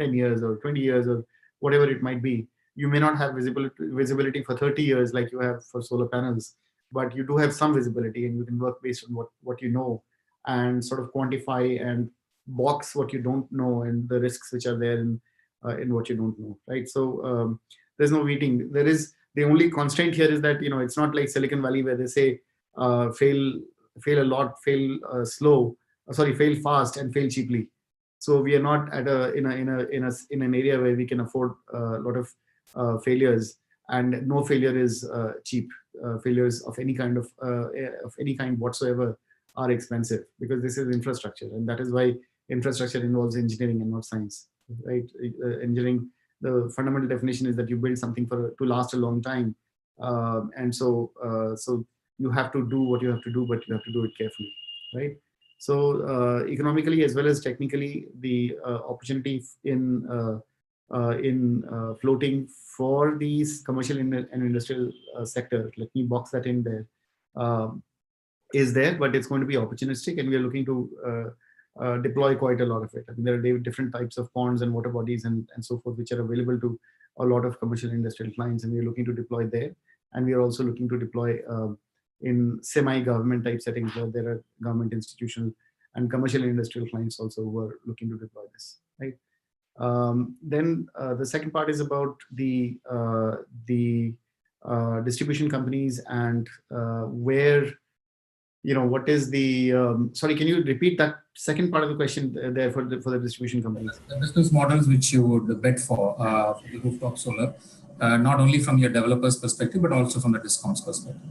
10 years or 20 years or whatever it might be. You may not have visibility for 30 years like you have for solar panels, but you do have some visibility, and you can work based on what you know, and sort of quantify and box what you don't know and the risks which are there in what you don't know, right? So there's no waiting. There is, the only constraint here is that it's not like Silicon Valley where they say fail a lot, fail fast and fail cheaply. So we are not at in an area where we can afford a lot of failures, and no failure is cheap. Failures of any kind whatsoever are expensive, because this is infrastructure, and that is why infrastructure involves engineering and not science, right? Engineering, the fundamental definition is that you build something to last a long time. And so you have to do what you have to do, but you have to do it carefully, right? So economically as well as technically, the opportunity in floating for these commercial and industrial sector, let me box that in there, is there, but it's going to be opportunistic, and we are looking to deploy quite a lot of it. I mean, there are different types of ponds and water bodies and so forth, which are available to a lot of commercial and industrial clients, and we are looking to deploy there. And we are also looking to deploy in semi-government type settings where there are government, institutional, and commercial and industrial clients also who are looking to deploy this, right? Then the second part is about the distribution companies and where, what is the, sorry, can you repeat that second part of the question there for the distribution companies? The business models which you would bet for the rooftop solar, not only from your developer's perspective, but also from the DISCOM's perspective.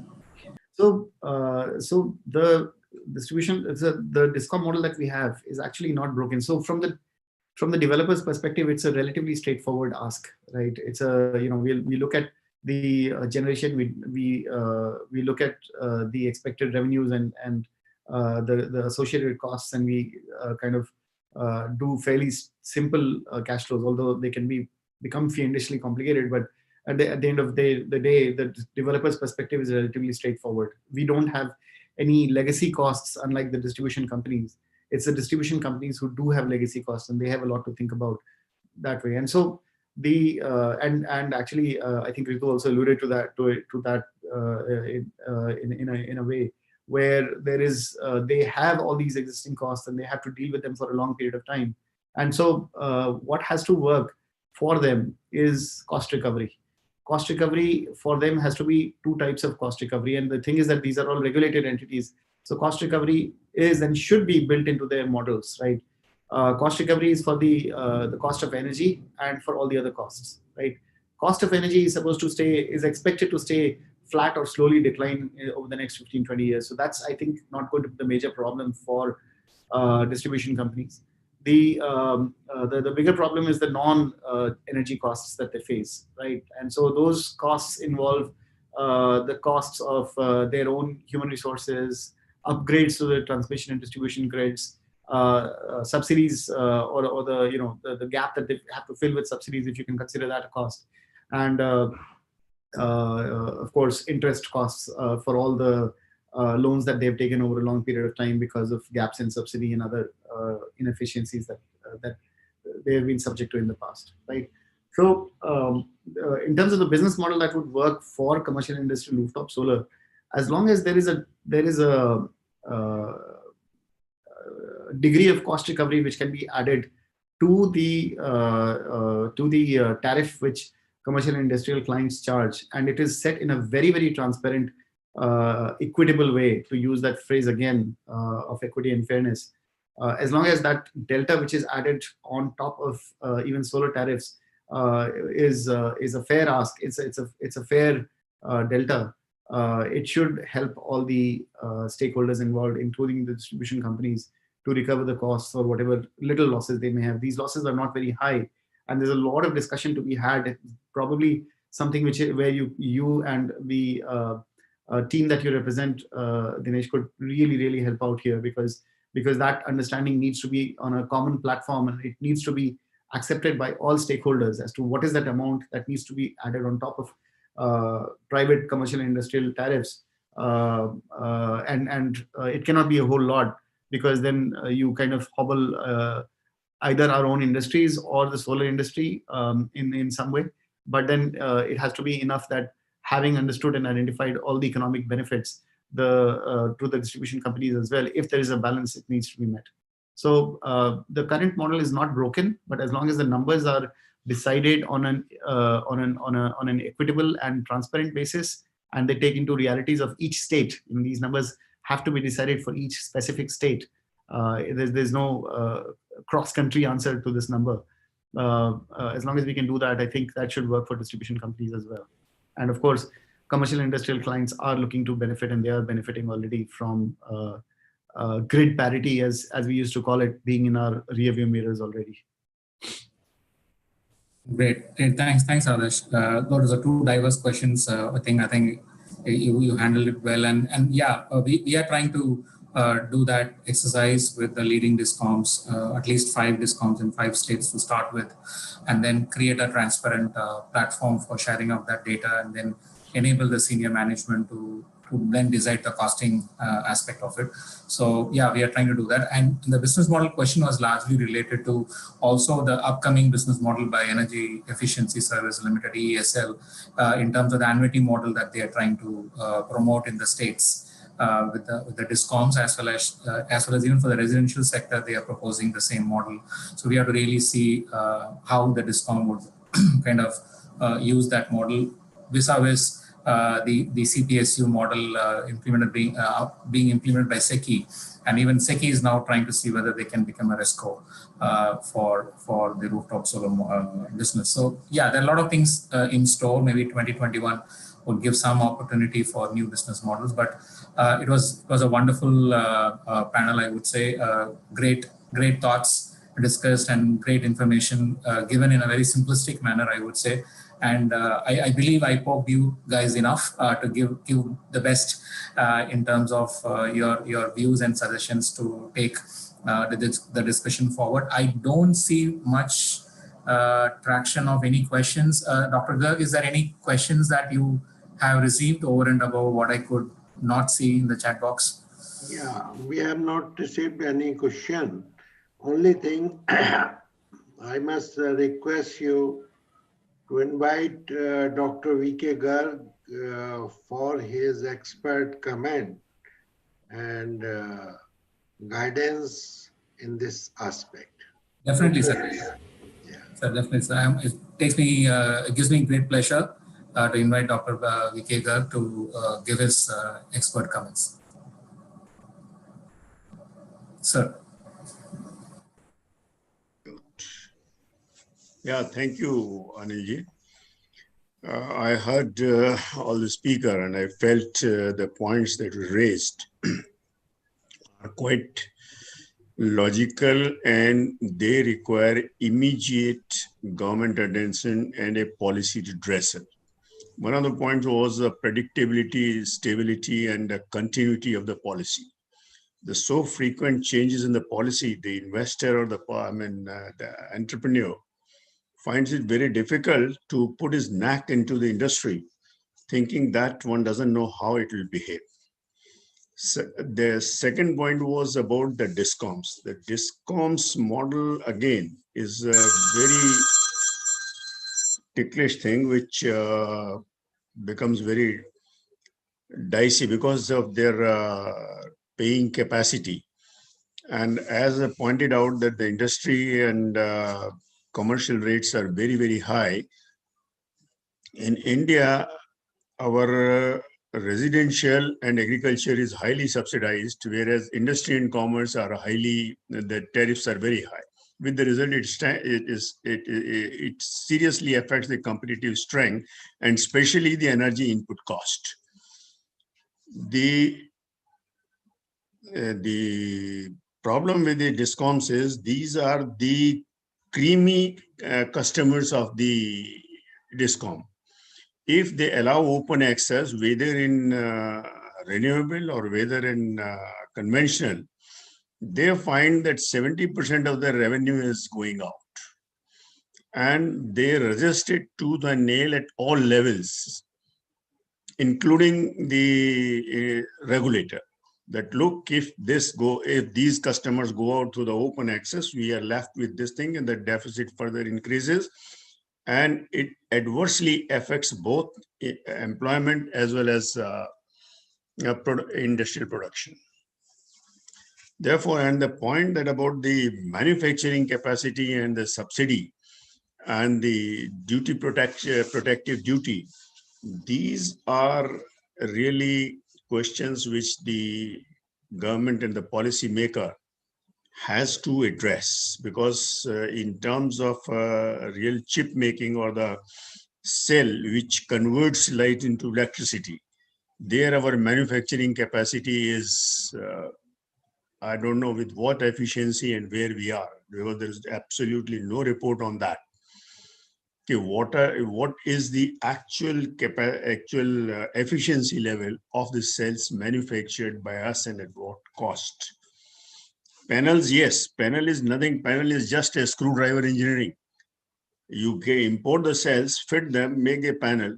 So the distribution, the DISCOM model that we have is actually not broken. So from the developer's perspective, it's a relatively straightforward ask, right? It's a, we look at the generation, we look at the expected revenues and the associated costs, and we kind of do fairly simple cash flows, although they can become fiendishly complicated. But at the end of the day, the developer's perspective is relatively straightforward. We don't have any legacy costs, unlike the distribution companies. It's the distribution companies who do have legacy costs, and they have a lot to think about that way. And so the and actually I think Ritu also alluded to that in a way where there is they have all these existing costs and they have to deal with them for a long period of time. And so what has to work for them is cost recovery. Cost recovery for them has to be two types of cost recovery, and the thing is that these are all regulated entities. So cost recovery is and should be built into their models, right? Cost recovery is for the cost of energy and for all the other costs, right? Cost of energy is expected to stay flat or slowly decline over the next 15, 20 years. So that's, I think, not going to be the major problem for distribution companies. The bigger problem is the non-energy costs that they face, right? And so those costs involve the costs of their own human resources, upgrades to the transmission and distribution grids, subsidies, or the gap that they have to fill with subsidies, if you can consider that a cost, and of course interest costs for all the loans that they've taken over a long period of time because of gaps in subsidy and other inefficiencies that they have been subject to in the past, right? So in terms of the business model that would work for commercial industrial rooftop solar, as long as there is a degree of cost recovery which can be added to the tariff which commercial and industrial clients charge, and it is set in a very, very transparent, equitable way, to use that phrase again, of equity and fairness. As long as that delta which is added on top of even solar tariffs is a fair ask, it's a fair delta, it should help all the stakeholders involved, including the distribution companies, to recover the costs or whatever little losses they may have. These losses are not very high, and there's a lot of discussion to be had. Probably something where you and the team that you represent, Dinesh, could really help out here, because that understanding needs to be on a common platform, and it needs to be accepted by all stakeholders as to what is that amount that needs to be added on top of private commercial and industrial tariffs, and it cannot be a whole lot, because then you kind of hobble either our own industries or the solar industry in some way. But then it has to be enough that, having understood and identified all the economic benefits to the distribution companies as well, if there is a balance, it needs to be met. So the current model is not broken, but as long as the numbers are decided on an equitable and transparent basis, and they take into realities of each state, and these numbers have to be decided for each specific state. There's no cross-country answer to this number. As long as we can do that, I think that should work for distribution companies as well. And of course, commercial and industrial clients are looking to benefit, and they are benefiting already from grid parity, as we used to call it, being in our rearview mirrors already. Great. Thanks, Adarsh. Those are two diverse questions. I think you handled it well, and yeah, we are trying to do that exercise with the leading discoms, at least 5 discoms in 5 states to start with, and then create a transparent platform for sharing of that data, and then enable the senior management to then decide the costing aspect of it. So yeah, we are trying to do that. And the business model question was largely related to also the upcoming business model by Energy Efficiency Service Limited, EESL, in terms of the annuity model that they are trying to promote in the states. With the discoms, as well as even for the residential sector, they are proposing the same model. So we have to really see how the discom would kind of use that model vis-a-vis the CPSU model being implemented by SECI, and even SECI is now trying to see whether they can become a RESCO for the rooftop solar business. So yeah, there are a lot of things in store. Maybe 2021 will give some opportunity for new business models, but it was a wonderful panel, I would say. Great thoughts discussed and great information given in a very simplistic manner, I would say. And I believe I poked you guys enough to give the best in terms of your views and suggestions to take the discussion forward. I don't see much traction of any questions. Dr. Garg, is there any questions that you have received over and above what I could not see in the chat box? Yeah, we have not received any question. Only thing, I must request you to invite Dr. V.K. Garg for his expert comment and guidance in this aspect. Definitely, sir. Yeah. Sir, definitely, sir. It gives me great pleasure to invite Dr. V.K. Garg to give his expert comments. Sir. Yeah, thank you, Anilji. I heard all the speaker, and I felt the points that were raised are quite logical, and they require immediate government attention and a policy to address it. One of the points was the predictability, stability, and the continuity of the policy. The so frequent changes in the policy, the investor or the entrepreneur finds it very difficult to put his knack into the industry, thinking that one doesn't know how it will behave. So the second point was about the discoms. The discoms model, again, is a very ticklish thing, which becomes very dicey because of their paying capacity. And as I pointed out, that the industry and commercial rates are very, very high. In India, our residential and agriculture is highly subsidized, whereas industry and commerce are the tariffs are very high. With the result, it seriously affects the competitive strength, and especially the energy input cost. The problem with the discoms is these are the creamy customers of the discom. If they allow open access, whether in renewable or whether in conventional, they find that 70% of their revenue is going out. And they resist it to the nail at all levels, including the regulator. That look, if these customers go out to the open access, we are left with this thing, and the deficit further increases, and it adversely affects both employment as well as industrial production. Therefore, and the point that about the manufacturing capacity and the subsidy and the duty protective duty, these are really questions which the government and the policy maker has to address, because in terms of real chip making or the cell which converts light into electricity, there our manufacturing capacity is I don't know with what efficiency and where we are, because there is absolutely no report on that. Okay, what is the actual efficiency level of the cells manufactured by us and at what cost? Panels, yes, panel is nothing. Panel is just a screwdriver engineering. You can import the cells, fit them, make a panel,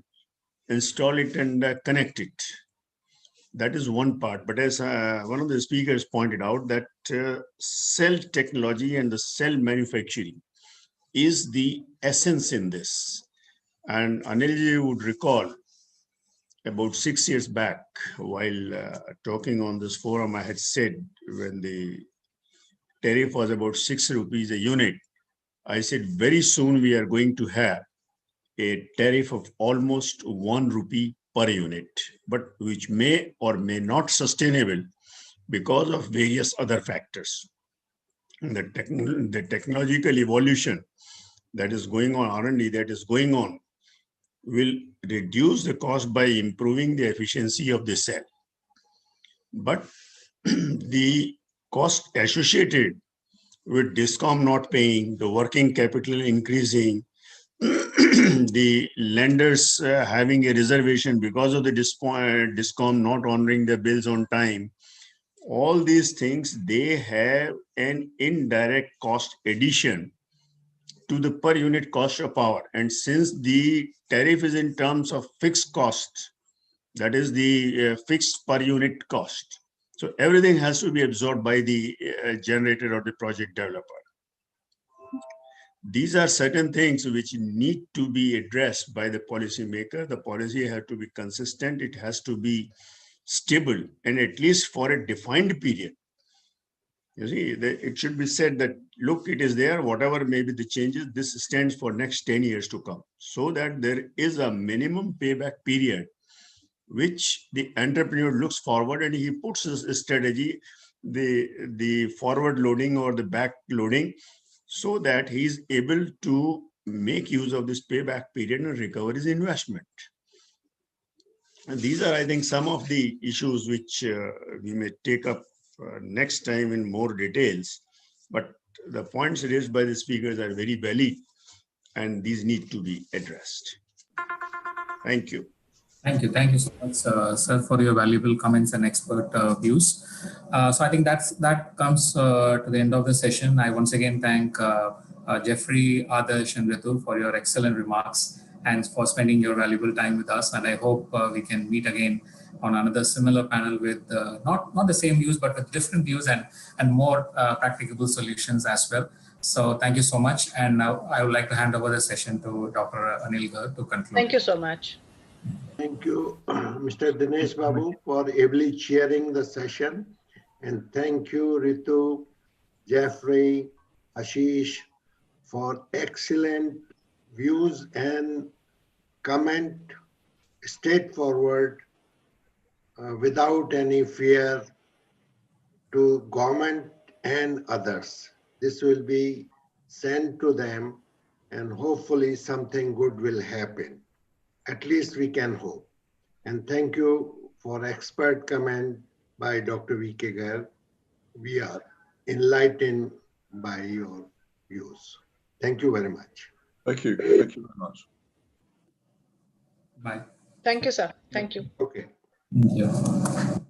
install it and connect it. That is one part. But as one of the speakers pointed out, that cell technology and the cell manufacturing is the essence in this. And Anilji would recall about 6 years back, while talking on this forum, I had said when the tariff was about 6 rupees a unit, I said very soon we are going to have a tariff of almost 1 rupee per unit, but which may or may not sustainable because of various other factors. The technological evolution that is going on, R&D that is going on, will reduce the cost by improving the efficiency of the cell. But the cost associated with DISCOM not paying, the working capital increasing, the lenders having a reservation because of the DISCOM not honoring their bills on time, all these things, they have an indirect cost addition to the per unit cost of power. And since the tariff is in terms of fixed cost, that is the fixed per unit cost. So everything has to be absorbed by the generator or the project developer. These are certain things which need to be addressed by the policymaker. The policy has to be consistent. It has to be stable, and at least for a defined period. You see, it should be said that, look, it is there, whatever may be the changes, this stands for next 10 years to come, so that there is a minimum payback period which the entrepreneur looks forward and he puts his strategy, the forward loading or the back loading, so that he is able to make use of this payback period and recover his investment. And these are, I think, some of the issues which we may take up next time in more details. But the points raised by the speakers are very valid, and these need to be addressed. Thank you. Thank you so much, sir, for your valuable comments and expert views. So I think that comes to the end of the session. I once again thank Jeffrey, Adarsh, and Ritu for your excellent remarks and for spending your valuable time with us. And I hope we can meet again on another similar panel with not the same views, but with different views and more practicable solutions as well. So thank you so much. And now I would like to hand over the session to Dr. Anil Garg to conclude. Thank you so much. Thank you, Mr. Dinesh Babu, for ably chairing the session. And thank you, Ritu, Jeffrey, Ashish, for excellent views and comment straightforward, without any fear, to government and others. This will be sent to them, and hopefully something good will happen. At least we can hope. And thank you for expert comment by Dr. V.K. Garg. We are enlightened by your views. Thank you very much. Thank you. Thank you very much. Bye. Thank you, sir. Thank you. Okay. Thank you.